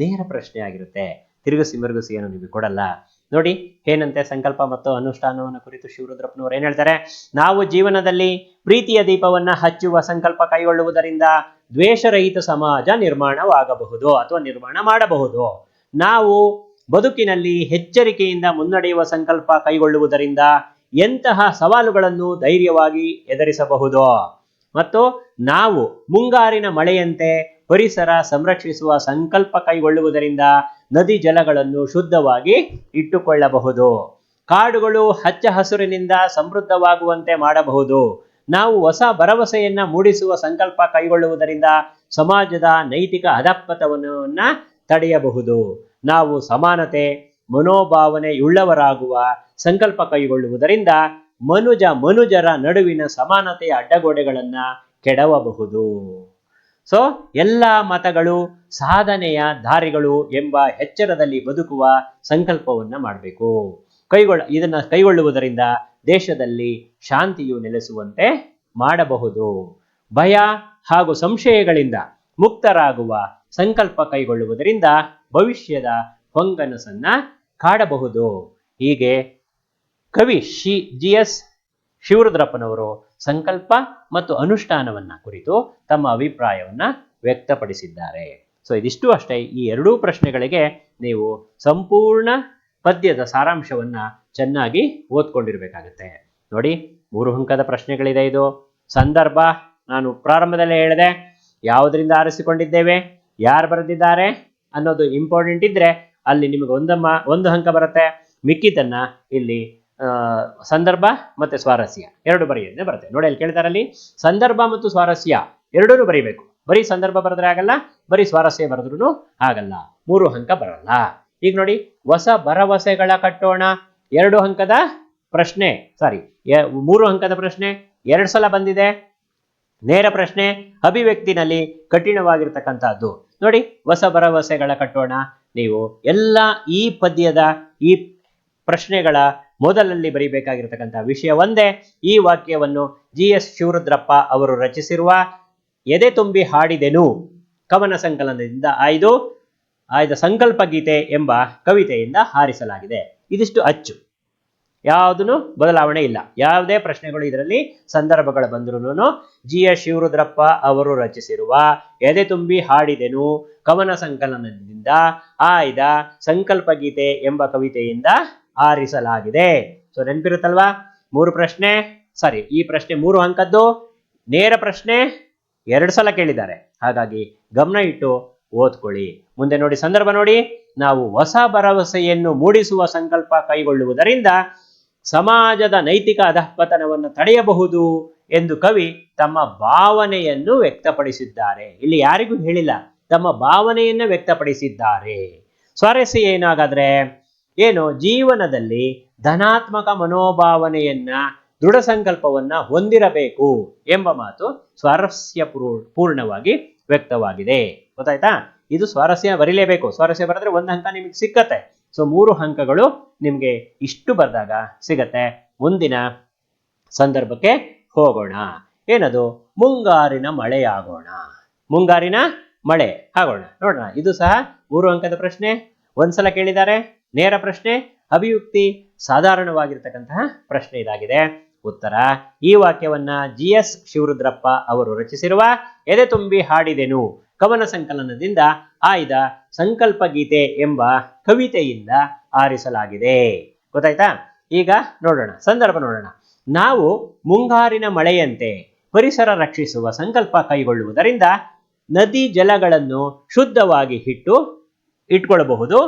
ನೇರ ಪ್ರಶ್ನೆ ಆಗಿರುತ್ತೆ. ತಿರುಗಿಸಿ ಮಿರುಗಿಸಿ ಏನು ನಿಮಗೆ ಕೊಡಲ್ಲ. ನೋಡಿ ಏನಂತೆ ಸಂಕಲ್ಪ ಮತ್ತು ಅನುಷ್ಠಾನವನ್ನು ಕುರಿತು ಶಿವರುದ್ರಪ್ಪನವರು ಏನ್ ಹೇಳ್ತಾರೆ. ನಾವು ಜೀವನದಲ್ಲಿ ಪ್ರೀತಿಯ ದೀಪವನ್ನ ಹಚ್ಚುವ ಸಂಕಲ್ಪ ಕೈಗೊಳ್ಳುವುದರಿಂದ ದ್ವೇಷರಹಿತ ಸಮಾಜ ನಿರ್ಮಾಣವಾಗಬಹುದು ಅಥವಾ ನಿರ್ಮಾಣ ಮಾಡಬಹುದು. ನಾವು ಬದುಕಿನಲ್ಲಿ ಎಚ್ಚರಿಕೆಯಿಂದ ಮುನ್ನಡೆಯುವ ಸಂಕಲ್ಪ ಕೈಗೊಳ್ಳುವುದರಿಂದ ಎಂತಹ ಸವಾಲುಗಳನ್ನು ಧೈರ್ಯವಾಗಿ ಎದುರಿಸಬಹುದು. ಮತ್ತು ನಾವು ಮುಂಗಾರಿನ ಮಳೆಯಂತೆ ಪರಿಸರ ಸಂರಕ್ಷಿಸುವ ಸಂಕಲ್ಪ ಕೈಗೊಳ್ಳುವುದರಿಂದ ನದಿ ಜಲಗಳನ್ನು ಶುದ್ಧವಾಗಿ ಇಟ್ಟುಕೊಳ್ಳಬಹುದು. ಕಾಡುಗಳು ಹಚ್ಚ ಹಸುರಿನಿಂದ ಸಮೃದ್ಧವಾಗುವಂತೆ ಮಾಡಬಹುದು. ನಾವು ಹೊಸ ಭರವಸೆಯನ್ನ ಮೂಡಿಸುವ ಸಂಕಲ್ಪ ಕೈಗೊಳ್ಳುವುದರಿಂದ ಸಮಾಜದ ನೈತಿಕ ಅಧಪ್ಪತನವನ್ನ ತಡೆಯಬಹುದು. ನಾವು ಸಮಾನತೆ ಮನೋಭಾವನೆಯುಳ್ಳವರಾಗುವ ಸಂಕಲ್ಪ ಕೈಗೊಳ್ಳುವುದರಿಂದ ಮನುಜರ ನಡುವಿನ ಸಮಾನತೆಯ ಅಡ್ಡಗೋಡೆಗಳನ್ನ ಕೆಡವಬಹುದು. ಸೊ ಎಲ್ಲ ಮತಗಳು ಸಾಧನೆಯ ದಾರಿಗಳು ಎಂಬ ಎಚ್ಚರದಲ್ಲಿ ಬದುಕುವ ಸಂಕಲ್ಪವನ್ನ ಮಾಡಬೇಕು. ಇದನ್ನ ಕೈಗೊಳ್ಳುವುದರಿಂದ ದೇಶದಲ್ಲಿ ಶಾಂತಿಯು ನೆಲೆಸುವಂತೆ ಮಾಡಬಹುದು. ಭಯ ಹಾಗೂ ಸಂಶಯಗಳಿಂದ ಮುಕ್ತರಾಗುವ ಸಂಕಲ್ಪ ಕೈಗೊಳ್ಳುವುದರಿಂದ ಭವಿಷ್ಯದ ಹೊಂಗನಸನ್ನ ಕಾಡಬಹುದು. ಹೀಗೆ ಕವಿ GS ಶಿವರುದ್ರಪ್ಪನವರು ಸಂಕಲ್ಪ ಮತ್ತು ಅನುಷ್ಠಾನವನ್ನ ಕುರಿತು ತಮ್ಮ ಅಭಿಪ್ರಾಯವನ್ನ ವ್ಯಕ್ತಪಡಿಸಿದ್ದಾರೆ. ಸೊ ಇದಿಷ್ಟು ಅಷ್ಟೇ. ಈ 2 ಪ್ರಶ್ನೆಗಳಿಗೆ ನೀವು ಸಂಪೂರ್ಣ ಪದ್ಯದ ಸಾರಾಂಶವನ್ನ ಚೆನ್ನಾಗಿ ಓದ್ಕೊಂಡಿರ್ಬೇಕಾಗತ್ತೆ. ನೋಡಿ 3 ಅಂಕದ ಪ್ರಶ್ನೆಗಳಿದೆ. ಇದು ಸಂದರ್ಭ ನಾನು ಪ್ರಾರಂಭದಲ್ಲೇ ಹೇಳಿದೆ, ಯಾವುದರಿಂದ ಆರಿಸಿಕೊಂಡಿದ್ದೇವೆ, ಯಾರು ಬರೆದಿದ್ದಾರೆ ಅನ್ನೋದು ಇಂಪಾರ್ಟೆಂಟ್ ಇದ್ರೆ ಅಲ್ಲಿ ನಿಮಗೆ 1 ಅಂಕ ಬರುತ್ತೆ. ಮಿಕ್ಕಿದ್ದನ್ನ ಇಲ್ಲಿ ಸಂದರ್ಭ ಮತ್ತೆ ಸ್ವಾರಸ್ಯ 2 ಬರೆಯೋದೇ ಬರುತ್ತೆ. ನೋಡಿ ಅಲ್ಲಿ ಕೇಳ್ತಾರಲ್ಲಿ ಸಂದರ್ಭ ಮತ್ತು ಸ್ವಾರಸ್ಯ 2 ಬರೀಬೇಕು. ಬರೀ ಸಂದರ್ಭ ಬರೆದ್ರೆ ಆಗಲ್ಲ, ಬರೀ ಸ್ವಾರಸ್ಯ ಬರೆದ್ರೂ ಆಗಲ್ಲ, 3 ಅಂಕ ಬರಲ್ಲ. ಈಗ ನೋಡಿ, ಹೊಸ ಭರವಸೆಗಳ ಕಟ್ಟೋಣ 2 ಅಂಕದ ಪ್ರಶ್ನೆ, 3 ಅಂಕದ ಪ್ರಶ್ನೆ 2 ಸಲ ಬಂದಿದೆ. ನೇರ ಪ್ರಶ್ನೆ, ಅಭಿವ್ಯಕ್ತಿನಲ್ಲಿ ಕಠಿಣವಾಗಿರ್ತಕ್ಕಂಥದ್ದು. ನೋಡಿ, ಹೊಸ ಭರವಸೆಗಳ ಕಟ್ಟೋಣ. ನೀವು ಎಲ್ಲ ಈ ಪದ್ಯದ ಈ ಪ್ರಶ್ನೆಗಳ ಮೊದಲಲ್ಲಿ ಬರೀಬೇಕಾಗಿರ್ತಕ್ಕಂಥ ವಿಷಯ ಒಂದೇ. ಈ ವಾಕ್ಯವನ್ನು GS ಶಿವರುದ್ರಪ್ಪ ಅವರು ರಚಿಸಿರುವ ಎದೆ ತುಂಬಿ ಹಾಡಿದೆನು ಕವನ ಸಂಕಲನದಿಂದ ಆಯ್ದ ಸಂಕಲ್ಪ ಗೀತೆ ಎಂಬ ಕವಿತೆಯಿಂದ ಆರಿಸಲಾಗಿದೆ. ಇದಿಷ್ಟು ಅಚ್ಚು, ಯಾವುದೂ ಬದಲಾವಣೆ ಇಲ್ಲ. ಯಾವುದೇ ಪ್ರಶ್ನೆಗಳು ಇದರಲ್ಲಿ ಸಂದರ್ಭಗಳು ಬಂದ್ರೂ GS ಶಿವರುದ್ರಪ್ಪ ಅವರು ರಚಿಸಿರುವ ಎದೆ ತುಂಬಿ ಹಾಡಿದೆನು ಕವನ ಸಂಕಲನದಿಂದ ಆಯ್ದ ಸಂಕಲ್ಪ ಗೀತೆ ಎಂಬ ಕವಿತೆಯಿಂದ ಆರಿಸಲಾಗಿದೆ. ಸೊ ನೆನಪಿರುತ್ತಲ್ವಾ? 3 ಪ್ರಶ್ನೆ, ಸಾರಿ ಈ ಪ್ರಶ್ನೆ 3 ಅಂಕದ್ದು, ನೇರ ಪ್ರಶ್ನೆ 2 ಸಲ ಕೇಳಿದ್ದಾರೆ. ಹಾಗಾಗಿ ಗಮನ ಇಟ್ಟು ಓದ್ಕೊಳ್ಳಿ. ಮುಂದೆ ನೋಡಿ, ಸಂದರ್ಭ ನೋಡಿ. ನಾವು ಹೊಸ ಭರವಸೆಯನ್ನು ಮೂಡಿಸುವ ಸಂಕಲ್ಪ ಕೈಗೊಳ್ಳುವುದರಿಂದ ಸಮಾಜದ ನೈತಿಕ ಅಧಃಪತನವನ್ನು ತಡೆಯಬಹುದು ಎಂದು ಕವಿ ತಮ್ಮ ಭಾವನೆಯನ್ನು ವ್ಯಕ್ತಪಡಿಸಿದ್ದಾರೆ. ಇಲ್ಲಿ ಯಾರಿಗೂ ಹೇಳಿಲ್ಲ, ತಮ್ಮ ಭಾವನೆಯನ್ನು ವ್ಯಕ್ತಪಡಿಸಿದ್ದಾರೆ. ಸ್ವಾರಸ್ಯ ಏನಾಗಾದ್ರೆ ಏನು, ಜೀವನದಲ್ಲಿ ಧನಾತ್ಮಕ ಮನೋಭಾವನೆಯನ್ನ ದೃಢ ಸಂಕಲ್ಪವನ್ನ ಹೊಂದಿರಬೇಕು ಎಂಬ ಮಾತು ಸ್ವಾರಸ್ಯ ಪೂರ್ಣವಾಗಿ ವ್ಯಕ್ತವಾಗಿದೆ. ಗೊತ್ತಾಯ್ತಾ? ಇದು ಸ್ವಾರಸ್ಯ ಬರೀಲೇಬೇಕು. ಸ್ವಾರಸ್ಯ ಬರೆದ್ರೆ 1 ಅಂಕ ನಿಮಗೆ ಸಿಕ್ಕತ್ತೆ. ಸೊ 3 ಅಂಕಗಳು ನಿಮಗೆ ಇಷ್ಟು ಬರೆದಾಗ ಸಿಗತ್ತೆ. ಮುಂದಿನ ಸಂದರ್ಭಕ್ಕೆ ಹೋಗೋಣ. ಏನದು? ಮುಂಗಾರಿನ ಮಳೆಯಾಗೋಣ. ಮುಂಗಾರಿನ ಮಳೆ ಆಗೋಣ. ನೋಡೋಣ. ಇದು ಸಹ 3 ಅಂಕದ ಪ್ರಶ್ನೆ, 1 ಸಲ ಕೇಳಿದ್ದಾರೆ. ನೇರ ಪ್ರಶ್ನೆ, ಅಭಿವ್ಯಕ್ತಿ ಸಾಧಾರಣವಾಗಿರ್ತಕ್ಕಂತಹ ಪ್ರಶ್ನೆ ಇದಾಗಿದೆ. ಉತ್ತರ, ಈ ವಾಕ್ಯವನ್ನ GS ಶಿವರುದ್ರಪ್ಪ ಅವರು ರಚಿಸಿರುವ ಎದೆ ತುಂಬಿ ಹಾಡಿದೆನು ಕವನ ಸಂಕಲನದಿಂದ ಆಯ್ದ ಸಂಕಲ್ಪ ಗೀತೆ ಎಂಬ ಕವಿತೆಯಿಂದ ಆರಿಸಲಾಗಿದೆ. ಗೊತ್ತಾಯ್ತಾ? ಈಗ ನೋಡೋಣ, ಸಂದರ್ಭ ನೋಡೋಣ. ನಾವು ಮುಂಗಾರಿನ ಮಳೆಯಂತೆ ಪರಿಸರ ರಕ್ಷಿಸುವ ಸಂಕಲ್ಪ ಕೈಗೊಳ್ಳುವುದರಿಂದ ನದಿ ಜಲಗಳನ್ನು ಶುದ್ಧವಾಗಿ ಇಟ್ಕೊಳ್ಳಬಹುದು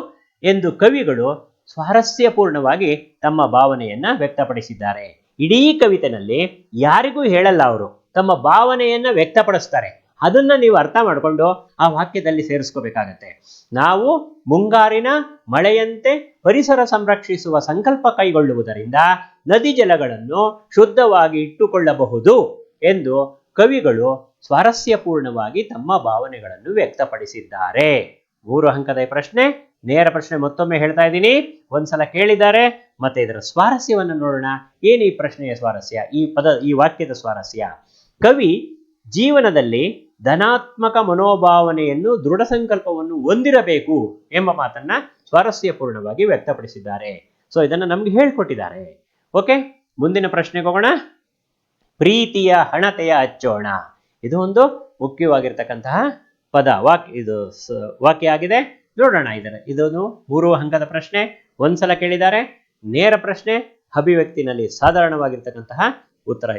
ಎಂದು ಕವಿಗಳು ಸ್ವಾರಸ್ಯಪೂರ್ಣವಾಗಿ ತಮ್ಮ ಭಾವನೆಯನ್ನ ವ್ಯಕ್ತಪಡಿಸಿದ್ದಾರೆ. ಇಡೀ ಕವಿತೆನಲ್ಲಿ ಯಾರಿಗೂ ಹೇಳಲ್ಲ, ಅವರು ತಮ್ಮ ಭಾವನೆಯನ್ನ ವ್ಯಕ್ತಪಡಿಸ್ತಾರೆ. ಅದನ್ನ ನೀವು ಅರ್ಥ ಮಾಡಿಕೊಂಡು ಆ ವಾಕ್ಯದಲ್ಲಿ ಸೇರಿಸ್ಕೋಬೇಕಾಗತ್ತೆ. ನಾವು ಮುಂಗಾರಿನ ಮಳೆಯಂತೆ ಪರಿಸರ ಸಂರಕ್ಷಿಸುವ ಸಂಕಲ್ಪ ಕೈಗೊಳ್ಳುವುದರಿಂದ ನದಿ ಜಲಗಳನ್ನು ಶುದ್ಧವಾಗಿ ಇಟ್ಟುಕೊಳ್ಳಬಹುದು ಎಂದು ಕವಿಗಳು ಸ್ವಾರಸ್ಯಪೂರ್ಣವಾಗಿ ತಮ್ಮ ಭಾವನೆಗಳನ್ನು ವ್ಯಕ್ತಪಡಿಸಿದ್ದಾರೆ. 3 ಅಂಕದ ಪ್ರಶ್ನೆ, ನೇರ ಪ್ರಶ್ನೆ ಮತ್ತೊಮ್ಮೆ ಹೇಳ್ತಾ ಇದ್ದೀನಿ. 1 ಸಲ ಕೇಳಿದ್ದಾರೆ. ಮತ್ತೆ ಇದರ ಸ್ವಾರಸ್ಯವನ್ನು ನೋಡೋಣ. ಏನು ಈ ಪ್ರಶ್ನೆಯ ಸ್ವಾರಸ್ಯ, ಈ ವಾಕ್ಯದ ಸ್ವಾರಸ್ಯ? ಕವಿ ಜೀವನದಲ್ಲಿ ಧನಾತ್ಮಕ ಮನೋಭಾವನೆಯನ್ನು ದೃಢ ಸಂಕಲ್ಪವನ್ನು ಹೊಂದಿರಬೇಕು ಎಂಬ ಮಾತನ್ನ ಸ್ವಾರಸ್ಯಪೂರ್ಣವಾಗಿ ವ್ಯಕ್ತಪಡಿಸಿದ್ದಾರೆ. ಸೊ ಇದನ್ನ ನಮ್ಗೆ ಹೇಳ್ಕೊಟ್ಟಿದ್ದಾರೆ. ಓಕೆ, ಮುಂದಿನ ಪ್ರಶ್ನೆಗೆ ಹೋಗೋಣ. ಪ್ರೀತಿಯ ಹಣತೆಯ ಹಚ್ಚೋಣ. ಇದು ಒಂದು ಮುಖ್ಯವಾಗಿರ್ತಕ್ಕಂತಹ ಪದ, ವಾಕ್ಯ ಆಗಿದೆ. ನೋಡೋಣ. ಇದೊಂದು 3 ಅಂಕದ ಪ್ರಶ್ನೆ, 1 ಸಲ ಕೇಳಿದ್ದಾರೆ. ನೇರ ಪ್ರಶ್ನೆ, ಅಭಿವ್ಯಕ್ತಿನಲ್ಲಿ ಸಾಧಾರಣವಾಗಿರ್ತಕ್ಕಂತಹ ಉತ್ತರ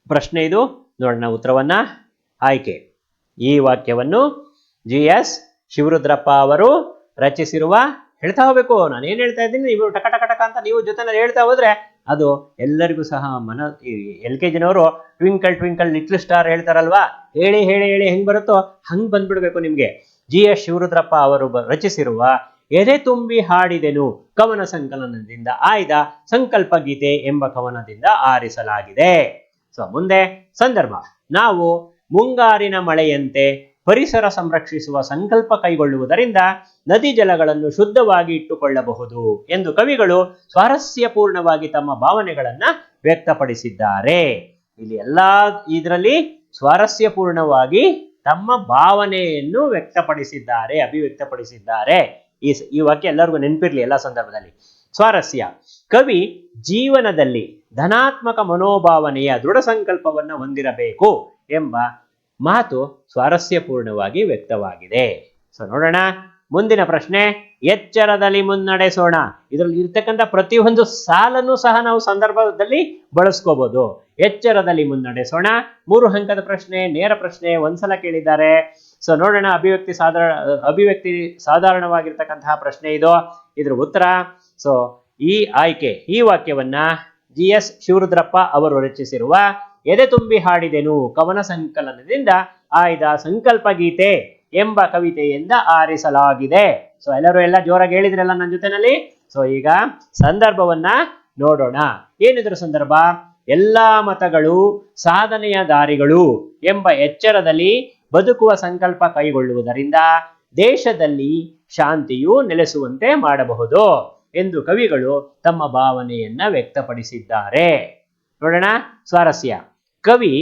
ಪ್ರಶ್ನೆ ಇದು. ನೋಡೋಣ ಉತ್ತರವನ್ನ. ಆಯ್ಕೆ, ಈ ವಾಕ್ಯವನ್ನು GS ಶಿವರುದ್ರಪ್ಪ ಅವರು ರಚಿಸಿರುವ, ಹೇಳ್ತಾ ಹೋಗ್ಬೇಕು, ನಾನು ಏನ್ ಹೇಳ್ತಾ ಇದ್ದೀನಿ ನೀವು ಟಕ ಟಕ ಟಕ ಅಂತ ನೀವು ಜೊತೆನಲ್ಲಿ ಹೇಳ್ತಾ ಹೋದ್ರೆ ಅದು ಎಲ್ಲರಿಗೂ ಸಹ LKGನವರು ಟ್ವಿಂಕಲ್ ಟ್ವಿಂಕಲ್ ಲಿಟ್ಲ್ ಸ್ಟಾರ್ ಹೇಳ್ತಾರಲ್ವಾ, ಹೇಳಿ ಹೇಳಿ ಹೇಳಿ ಹೆಂಗ್ ಬರುತ್ತೋ ಹಂಗ್ ಬಂದ್ಬಿಡ್ಬೇಕು ನಿಮ್ಗೆ. GS ಶಿವರುದ್ರಪ್ಪ ಅವರು ರಚಿಸಿರುವ ಎದೆ ತುಂಬಿ ಹಾಡಿದೆನು ಕವನ ಸಂಕಲನದಿಂದ ಆಯ್ದ ಸಂಕಲ್ಪ ಗೀತೆ ಎಂಬ ಕವನದಿಂದ ಆರಿಸಲಾಗಿದೆ. ಸೊ ಮುಂದೆ ಸಂದರ್ಭ. ನಾವು ಮುಂಗಾರಿನ ಮಳೆಯಂತೆ ಪರಿಸರ ಸಂರಕ್ಷಿಸುವ ಸಂಕಲ್ಪ ಕೈಗೊಳ್ಳುವುದರಿಂದ ನದಿ ಜಲಗಳನ್ನು ಶುದ್ಧವಾಗಿ ಇಟ್ಟುಕೊಳ್ಳಬಹುದು ಎಂದು ಕವಿಗಳು ಸ್ವಾರಸ್ಯಪೂರ್ಣವಾಗಿ ತಮ್ಮ ಭಾವನೆಗಳನ್ನ ವ್ಯಕ್ತಪಡಿಸಿದ್ದಾರೆ. ಇಲ್ಲಿ ಇದರಲ್ಲಿ ಸ್ವಾರಸ್ಯಪೂರ್ಣವಾಗಿ ತಮ್ಮ ಭಾವನೆಯನ್ನು ವ್ಯಕ್ತಪಡಿಸಿದ್ದಾರೆ, ಅಭಿವ್ಯಕ್ತಪಡಿಸಿದ್ದಾರೆ. ಈ ವಾಕ್ಯ ಎಲ್ಲರಿಗೂ ನೆನಪಿರ್ಲಿ ಎಲ್ಲ ಸಂದರ್ಭದಲ್ಲಿ. ಸ್ವಾರಸ್ಯ, ಕವಿ ಜೀವನದಲ್ಲಿ ಧನಾತ್ಮಕ ಮನೋಭಾವನೆಯ ದೃಢ ಸಂಕಲ್ಪವನ್ನು ಹೊಂದಿರಬೇಕು ಎಂಬ ಮಾತು ಸ್ವಾರಸ್ಯಪೂರ್ಣವಾಗಿ ವ್ಯಕ್ತವಾಗಿದೆ. ಸೊ ನೋಡೋಣ ಮುಂದಿನ ಪ್ರಶ್ನೆ. ಎಚ್ಚರದಲ್ಲಿ ಮುನ್ನಡೆಸೋಣ. ಇದರಲ್ಲಿ ಇರ್ತಕ್ಕಂಥ ಪ್ರತಿಯೊಂದು ಸಾಲನ್ನು ಸಹ ನಾವು ಸಂದರ್ಭದಲ್ಲಿ ಬಳಸ್ಕೋಬಹುದು. ಎಚ್ಚರದಲ್ಲಿ ಮುನ್ನಡೆಸೋಣ. 3 ಅಂಕದ ಪ್ರಶ್ನೆ, ನೇರ ಪ್ರಶ್ನೆ, 1 ಸಲ ಕೇಳಿದ್ದಾರೆ. ಸೊ ನೋಡೋಣ. ಅಭಿವ್ಯಕ್ತಿ ಸಾಧಾರಣವಾಗಿರ್ತಕ್ಕಂತಹ ಪ್ರಶ್ನೆ ಇದು. ಇದ್ರ ಉತ್ತರ. ಸೊ ಈ ವಾಕ್ಯವನ್ನ GS ಶಿವರುದ್ರಪ್ಪ ಅವರು ರಚಿಸಿರುವ ಎದೆ ತುಂಬಿ ಹಾಡಿದೆನು ಕವನ ಸಂಕಲನದಿಂದ ಆಯ್ದ ಸಂಕಲ್ಪ ಗೀತೆ ಎಂಬ ಕವಿತೆಯಿಂದ ಆರಿಸಲಾಗಿದೆ. ಸೊ ಎಲ್ಲ ಜೋರಾಗಿ ಹೇಳಿದ್ರಲ್ಲ ನನ್ನ ಜೊತೆನಲ್ಲಿ. ಸೊ ಈಗ ಸಂದರ್ಭವನ್ನ ನೋಡೋಣ. ಏನಿದ್ರ ಸಂದರ್ಭ? ಎಲ್ಲಾ ಮತಗಳು ಸಾಧನೆಯ ದಾರಿಗಳು ಎಂಬ ಎಚ್ಚರದಲ್ಲಿ ಬದುಕುವ ಸಂಕಲ್ಪ ಕೈಗೊಳ್ಳುವುದರಿಂದ ದೇಶದಲ್ಲಿ ಶಾಂತಿಯು ನೆಲೆಸುವಂತೆ ಮಾಡಬಹುದು ಎಂದು ಕವಿಗಳು ತಮ್ಮ ಭಾವನೆಯನ್ನ ವ್ಯಕ್ತಪಡಿಸಿದ್ದಾರೆ. ನೋಡೋಣ ಸ್ವಾರಸ್ಯ. ಕವಿ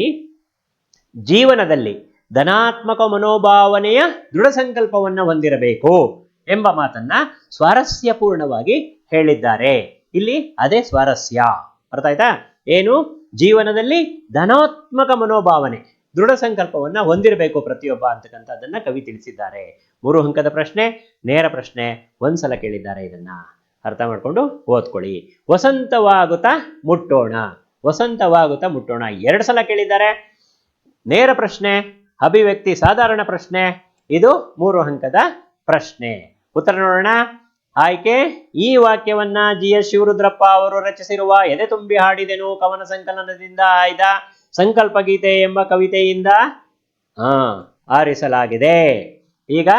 ಜೀವನದಲ್ಲಿ ಧನಾತ್ಮಕ ಮನೋಭಾವನೆಯ ದೃಢ ಸಂಕಲ್ಪವನ್ನ ಹೊಂದಿರಬೇಕು ಎಂಬ ಮಾತನ್ನ ಸ್ವಾರಸ್ಯಪೂರ್ಣವಾಗಿ ಹೇಳಿದ್ದಾರೆ. ಇಲ್ಲಿ ಅದೇ ಸ್ವಾರಸ್ಯ. ಅರ್ಥ ಆಯ್ತಾ? ಏನು? ಜೀವನದಲ್ಲಿ ಧನಾತ್ಮಕ ಮನೋಭಾವನೆ ದೃಢ ಸಂಕಲ್ಪವನ್ನ ಹೊಂದಿರಬೇಕು ಪ್ರತಿಯೊಬ್ಬ ಅಂತಕ್ಕಂಥದ್ದನ್ನ ಕವಿ ತಿಳಿಸಿದ್ದಾರೆ. 3 ಅಂಕದ ಪ್ರಶ್ನೆ, ನೇರ ಪ್ರಶ್ನೆ, ಒಂದ್ಸಲ ಕೇಳಿದ್ದಾರೆ. ಇದನ್ನ ಅರ್ಥ ಮಾಡ್ಕೊಂಡು ಓದ್ಕೊಳ್ಳಿ. ವಸಂತವಾಗುತ್ತಾ ಮುಟ್ಟೋಣ, ವಸಂತವಾಗುತ್ತಾ ಮುಟ್ಟೋಣ 2 ಸಲ ಕೇಳಿದ್ದಾರೆ. ನೇರ ಪ್ರಶ್ನೆ, ಅಭಿವ್ಯಕ್ತಿ ಸಾಧಾರಣ ಪ್ರಶ್ನೆ, ಇದು 3 ಅಂಕದ ಪ್ರಶ್ನೆ. ಉತ್ತರ ನೋಡೋಣ. ಆಯ್ಕೆ: ಈ ವಾಕ್ಯವನ್ನ GS ಶಿವರುದ್ರಪ್ಪ ಅವರು ರಚಿಸಿರುವ ಎದೆ ತುಂಬಿ ಹಾಡಿದೆನು ಕವನ ಸಂಕಲನದಿಂದ ಆಯ್ದ ಸಂಕಲ್ಪ ಗೀತೆ ಎಂಬ ಕವಿತೆಯಿಂದ ಆರಿಸಲಾಗಿದೆ. ಈಗ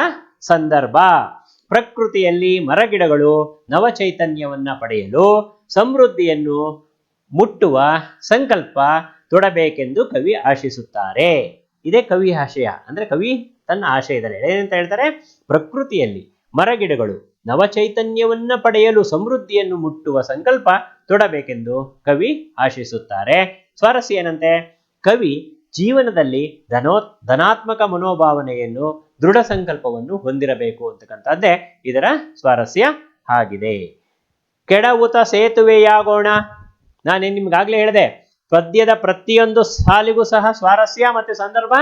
ಸಂದರ್ಭ: ಪ್ರಕೃತಿಯಲ್ಲಿ ಮರಗಿಡಗಳು ನವಚೈತನ್ಯವನ್ನ ಪಡೆಯಲು ಸಮೃದ್ಧಿಯನ್ನು ಮುಟ್ಟುವ ಸಂಕಲ್ಪ ತೊಡಬೇಕೆಂದು ಕವಿ ಆಶಿಸುತ್ತಾರೆ. ಇದೇ ಕವಿ ಆಶಯ. ಅಂದ್ರೆ ಕವಿ ತನ್ನ ಆಶಯದಲ್ಲಿ ಏನಂತ ಹೇಳ್ತಾರೆ? ಪ್ರಕೃತಿಯಲ್ಲಿ ಮರಗಿಡಗಳು ನವಚೈತನ್ಯವನ್ನ ಪಡೆಯಲು ಸಮೃದ್ಧಿಯನ್ನು ಮುಟ್ಟುವ ಸಂಕಲ್ಪ ತೊಡಬೇಕೆಂದು ಕವಿ ಆಶಿಸುತ್ತಾರೆ. ಸ್ವಾರಸ್ಯ ಏನಂತೆ? ಕವಿ ಜೀವನದಲ್ಲಿ ಧನಾತ್ಮಕ ಮನೋಭಾವನೆಯನ್ನು ದೃಢ ಸಂಕಲ್ಪವನ್ನು ಹೊಂದಿರಬೇಕು ಅಂತಕ್ಕಂಥದ್ದೇ ಇದರ ಸ್ವಾರಸ್ಯ ಆಗಿದೆ. ಕೆಡವುತ ಸೇತುವೆಯಾಗೋಣ. ನಾನೇನು ನಿಮ್ಗಾಗ್ಲೇ ಹೇಳಿದೆ, ಪದ್ಯದ ಪ್ರತಿಯೊಂದು ಸಾಲಿಗೂ ಸಹ ಸ್ವಾರಸ್ಯ ಮತ್ತೆ ಸಂದರ್ಭ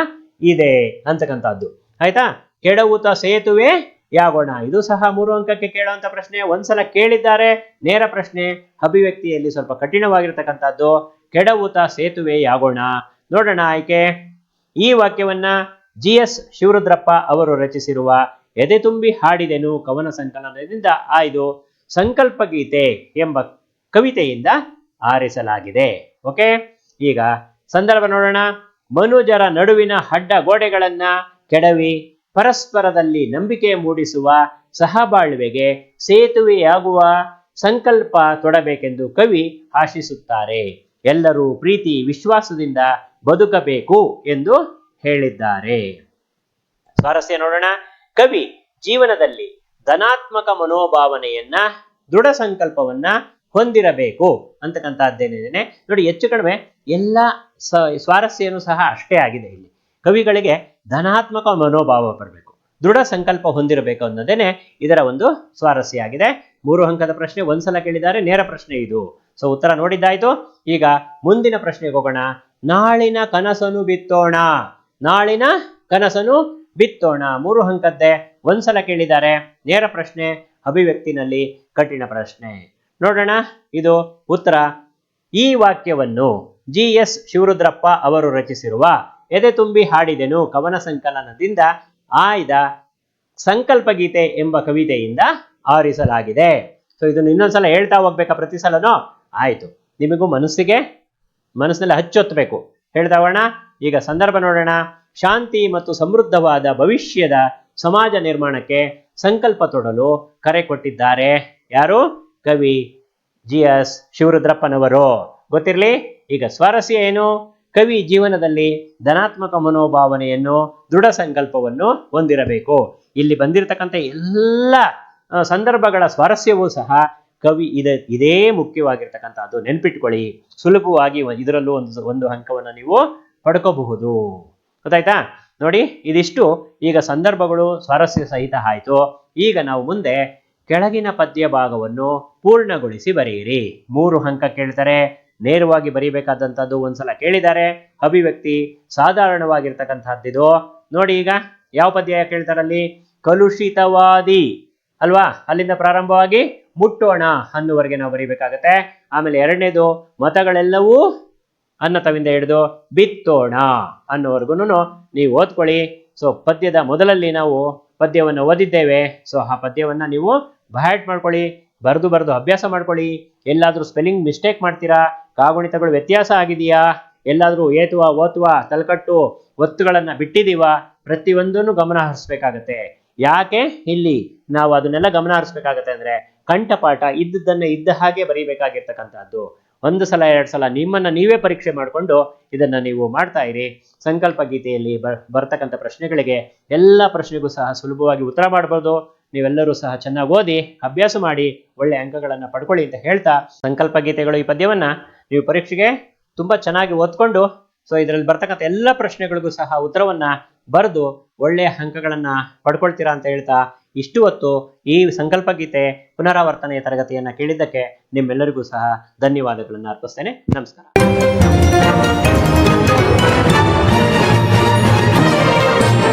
ಇದೆ ಅಂತಕ್ಕಂಥದ್ದು. ಆಯ್ತಾ? ಕೆಡವುತ ಸೇತುವೆ ಯಾಗೋಣ, ಇದು ಸಹ 3 ಅಂಕಕ್ಕೆ ಕೇಳುವಂತ ಪ್ರಶ್ನೆ. ಒಂದ್ಸಲ ಕೇಳಿದ್ದಾರೆ. ನೇರ ಪ್ರಶ್ನೆ, ಅಭಿವ್ಯಕ್ತಿಯಲ್ಲಿ ಸ್ವಲ್ಪ ಕಠಿಣವಾಗಿರ್ತಕ್ಕಂಥದ್ದು. ಕೆಡವುತ ಸೇತುವೆ ಯಾಗೋಣ. ನೋಡೋಣ ಆಯ್ಕೆ. ಈ ವಾಕ್ಯವನ್ನ GS ಶಿವರುದ್ರಪ್ಪ ಅವರು ರಚಿಸಿರುವ ಎದೆ ತುಂಬಿ ಹಾಡಿದೆನು ಕವನ ಸಂಕಲನದಿಂದ ಆಯ್ದು ಸಂಕಲ್ಪ ಗೀತೆ ಎಂಬ ಕವಿತೆಯಿಂದ ಆರಿಸಲಾಗಿದೆ. ಓಕೆ, ಈಗ ಸಂದರ್ಭ ನೋಡೋಣ. ಮನುಜರ ನಡುವಿನ ಅಡ್ಡ ಗೋಡೆಗಳನ್ನ ಕೆಡವಿ ಪರಸ್ಪರದಲ್ಲಿ ನಂಬಿಕೆ ಮೂಡಿಸುವ ಸಹಬಾಳ್ವೆಗೆ ಸೇತುವೆಯಾಗುವ ಸಂಕಲ್ಪ ತೊಡಬೇಕೆಂದು ಕವಿ ಆಶಿಸುತ್ತಾರೆ. ಎಲ್ಲರೂ ಪ್ರೀತಿ ವಿಶ್ವಾಸದಿಂದ ಬದುಕಬೇಕು ಎಂದು ಹೇಳಿದ್ದಾರೆ. ಸ್ವಾರಸ್ಯ ನೋಡೋಣ. ಕವಿ ಜೀವನದಲ್ಲಿ ಧನಾತ್ಮಕ ಮನೋಭಾವನೆಯನ್ನ ದೃಢ ಸಂಕಲ್ಪವನ್ನ ಹೊಂದಿರಬೇಕು ಅಂತಕ್ಕಂಥದ್ದೇನೇನೆ ನೋಡಿ. ಹೆಚ್ಚು ಕಡಿಮೆ ಎಲ್ಲ ಸ್ವಾರಸ್ಯನೂ ಸಹ ಅಷ್ಟೇ ಆಗಿದೆ. ಇಲ್ಲಿ ಕವಿಗಳಿಗೆ ಧನಾತ್ಮಕ ಮನೋಭಾವ ಬರಬೇಕು, ದೃಢ ಸಂಕಲ್ಪ ಹೊಂದಿರಬೇಕು ಅನ್ನೋದೇನೆ ಇದರ ಒಂದು ಸ್ವಾರಸ್ಯ ಆಗಿದೆ. 3 ಅಂಕದ ಪ್ರಶ್ನೆ, ಒಂದ್ಸಲ ಕೇಳಿದ್ದಾರೆ. ನೇರ ಪ್ರಶ್ನೆ ಇದು. ಸೊ ಉತ್ತರ ನೋಡಿದ್ದಾಯ್ತು. ಈಗ ಮುಂದಿನ ಪ್ರಶ್ನೆಗೆ ಹೋಗೋಣ. ನಾಳಿನ ಕನಸನು ಬಿತ್ತೋಣ. ನಾಳಿನ ಕನಸನು ಬಿತ್ತೋಣ 3 ಅಂಕದ್ದೇ. ಒಂದ್ಸಲ ಕೇಳಿದ್ದಾರೆ. ನೇರ ಪ್ರಶ್ನೆ, ಅಭಿವ್ಯಕ್ತಿನಲ್ಲಿ ಕಠಿಣ ಪ್ರಶ್ನೆ. ನೋಡೋಣ ಇದು ಉತ್ತರ. ಈ ವಾಕ್ಯವನ್ನು GS ಶಿವರುದ್ರಪ್ಪ ಅವರು ರಚಿಸಿರುವ ಎದೆ ತುಂಬಿ ಹಾಡಿದೆನು ಕವನ ಸಂಕಲನದಿಂದ ಆಯ್ದ ಸಂಕಲ್ಪ ಗೀತೆ ಎಂಬ ಕವಿತೆಯಿಂದ ಆರಿಸಲಾಗಿದೆ. ಸೊ ಇದನ್ನು ಇನ್ನೊಂದ್ಸಲ ಹೇಳ್ತಾ ಹೋಗ್ಬೇಕಾ ಪ್ರತಿ ಸಲನೋ? ಆಯ್ತು, ನಿಮಗೂ ಮನಸ್ಸಿನಲ್ಲಿ ಹಚ್ಚೊತ್ತಬೇಕು. ಹೇಳ್ತಾ ಹೋಗೋಣ. ಈಗ ಸಂದರ್ಭ ನೋಡೋಣ. ಶಾಂತಿ ಮತ್ತು ಸಮೃದ್ಧವಾದ ಭವಿಷ್ಯದ ಸಮಾಜ ನಿರ್ಮಾಣಕ್ಕೆ ಸಂಕಲ್ಪ ತೊಡಲು ಕರೆ ಕೊಟ್ಟಿದ್ದಾರೆ. ಯಾರು? ಕವಿ GS ಶಿವರುದ್ರಪ್ಪನವರು. ಗೊತ್ತಿರಲಿ. ಈಗ ಸ್ವಾರಸ್ಯ ಏನು? ಕವಿ ಜೀವನದಲ್ಲಿ ಧನಾತ್ಮಕ ಮನೋಭಾವನೆಯನ್ನು ದೃಢ ಸಂಕಲ್ಪವನ್ನು ಹೊಂದಿರಬೇಕು. ಇಲ್ಲಿ ಬಂದಿರತಕ್ಕಂಥ ಎಲ್ಲ ಸಂದರ್ಭಗಳ ಸ್ವಾರಸ್ಯವೂ ಸಹ ಕವಿ ಇದೇ ಮುಖ್ಯವಾಗಿರ್ತಕ್ಕಂಥದ್ದು. ನೆನ್ಪಿಟ್ಕೊಳ್ಳಿ, ಸುಲಭವಾಗಿ ಇದರಲ್ಲೂ ಒಂದು ಅಂಕವನ್ನು ನೀವು ಪಡ್ಕೋಬಹುದು. ಗೊತ್ತಾಯ್ತಾ? ನೋಡಿ, ಇದಿಷ್ಟು ಈಗ ಸಂದರ್ಭಗಳು ಸ್ವಾರಸ್ಯ ಸಹಿತ ಆಯ್ತು. ಈಗ ನಾವು ಮುಂದೆ ಕೆಳಗಿನ ಪದ್ಯ ಭಾಗವನ್ನು ಪೂರ್ಣಗೊಳಿಸಿ ಬರೆಯಿರಿ. 3 ಅಂಕ ಕೇಳ್ತಾರೆ. ನೇರವಾಗಿ ಬರೀಬೇಕಾದಂಥದ್ದು ಒಂದ್ಸಲ ಕೇಳಿದ್ದಾರೆ. ಅಭಿವ್ಯಕ್ತಿ ಸಾಧಾರಣವಾಗಿರ್ತಕ್ಕಂಥದ್ದಿದು. ನೋಡಿ, ಈಗ ಯಾವ ಪದ್ಯ ಕೇಳ್ತಾರಲ್ಲಿ? ಕಲುಷಿತವಾದಿ ಅಲ್ವಾ? ಅಲ್ಲಿಂದ ಪ್ರಾರಂಭವಾಗಿ ಮುಟ್ಟೋಣ ಅನ್ನುವರೆಗೆ ನಾವು ಬರೀಬೇಕಾಗತ್ತೆ. ಆಮೇಲೆ ಎರಡನೇದು ಮತಗಳೆಲ್ಲವೂ ಅನ್ನತವಿಂದ ಹಿಡಿದು ಬಿತ್ತೋಣ ಅನ್ನೋವರೆಗೂ ನೀವು ಓದ್ಕೊಳ್ಳಿ. ಸೊ ಪದ್ಯದ ಮೊದಲಲ್ಲಿ ನಾವು ಪದ್ಯವನ್ನು ಓದಿದ್ದೇವೆ. ಸೊ ಆ ಪದ್ಯವನ್ನ ನೀವು ಬಹ್ಯಾಟ್ ಮಾಡ್ಕೊಳ್ಳಿ, ಬರೆದು ಅಭ್ಯಾಸ ಮಾಡ್ಕೊಳ್ಳಿ. ಎಲ್ಲಾದ್ರೂ ಸ್ಪೆಲ್ಲಿಂಗ್ ಮಿಸ್ಟೇಕ್ ಮಾಡ್ತೀರಾ, ಕಾಗುಣಿತಗಳು ವ್ಯತ್ಯಾಸ ಆಗಿದೆಯಾ, ಎಲ್ಲಾದ್ರೂ ಏತುವ ಓತುವ ತಲಕಟ್ಟು ಒತ್ತುಗಳನ್ನ ಬಿಟ್ಟಿದೀವಾ, ಪ್ರತಿಯೊಂದನ್ನು ಗಮನ ಹರಿಸ್ಬೇಕಾಗತ್ತೆ. ಯಾಕೆ ಇಲ್ಲಿ ನಾವು ಅದನ್ನೆಲ್ಲ ಗಮನ ಹರಿಸ್ಬೇಕಾಗತ್ತೆ ಅಂದ್ರೆ ಕಂಠಪಾಠ ಇದ್ದದ್ದನ್ನ ಇದ್ದ ಹಾಗೆ ಬರೀಬೇಕಾಗಿರ್ತಕ್ಕಂಥದ್ದು. 1 ಸಲ 2 ಸಲ ನಿಮ್ಮನ್ನ ನೀವೇ ಪರೀಕ್ಷೆ ಮಾಡಿಕೊಂಡು ಇದನ್ನ ನೀವು ಮಾಡ್ತಾ ಇರಿ. ಸಂಕಲ್ಪ ಗೀತೆಯಲ್ಲಿ ಬರ್ತಕ್ಕಂಥ ಪ್ರಶ್ನೆಗಳಿಗೆ ಎಲ್ಲ ಪ್ರಶ್ನೆಗೂ ಸಹ ಸುಲಭವಾಗಿ ಉತ್ತರ ಮಾಡಬಹುದು. ನೀವೆಲ್ಲರೂ ಸಹ ಚೆನ್ನಾಗಿ ಓದಿ ಅಭ್ಯಾಸ ಮಾಡಿ ಒಳ್ಳೆ ಅಂಕಗಳನ್ನ ಪಡ್ಕೊಳ್ಳಿ ಅಂತ ಹೇಳ್ತಾ, ಸಂಕಲ್ಪ ಗೀತೆಗಳು ಈ ಪದ್ಯವನ್ನ ನೀವು ಪರೀಕ್ಷೆಗೆ ತುಂಬಾ ಚೆನ್ನಾಗಿ ಓದ್ಕೊಂಡು ಸೊ ಇದರಲ್ಲಿ ಬರ್ತಕ್ಕಂಥ ಎಲ್ಲ ಪ್ರಶ್ನೆಗಳಿಗೂ ಸಹ ಉತ್ತರವನ್ನ ಬರೆದು ಒಳ್ಳೆಯ ಅಂಕಗಳನ್ನ ಪಡ್ಕೊಳ್ತೀರಾ ಅಂತ ಹೇಳ್ತಾ ಇಷ್ಟು ಹೊತ್ತು ಈ ಸಂಕಲ್ಪ ಗೀತೆ ಪುನರಾವರ್ತನೆಯ ತರಗತಿಯನ್ನ ಕೇಳಿದ್ದಕ್ಕೆ ನಿಮ್ಮೆಲ್ಲರಿಗೂ ಸಹ ಧನ್ಯವಾದಗಳನ್ನ ಅರ್ಪಿಸ್ತೇನೆ. ನಮಸ್ಕಾರ.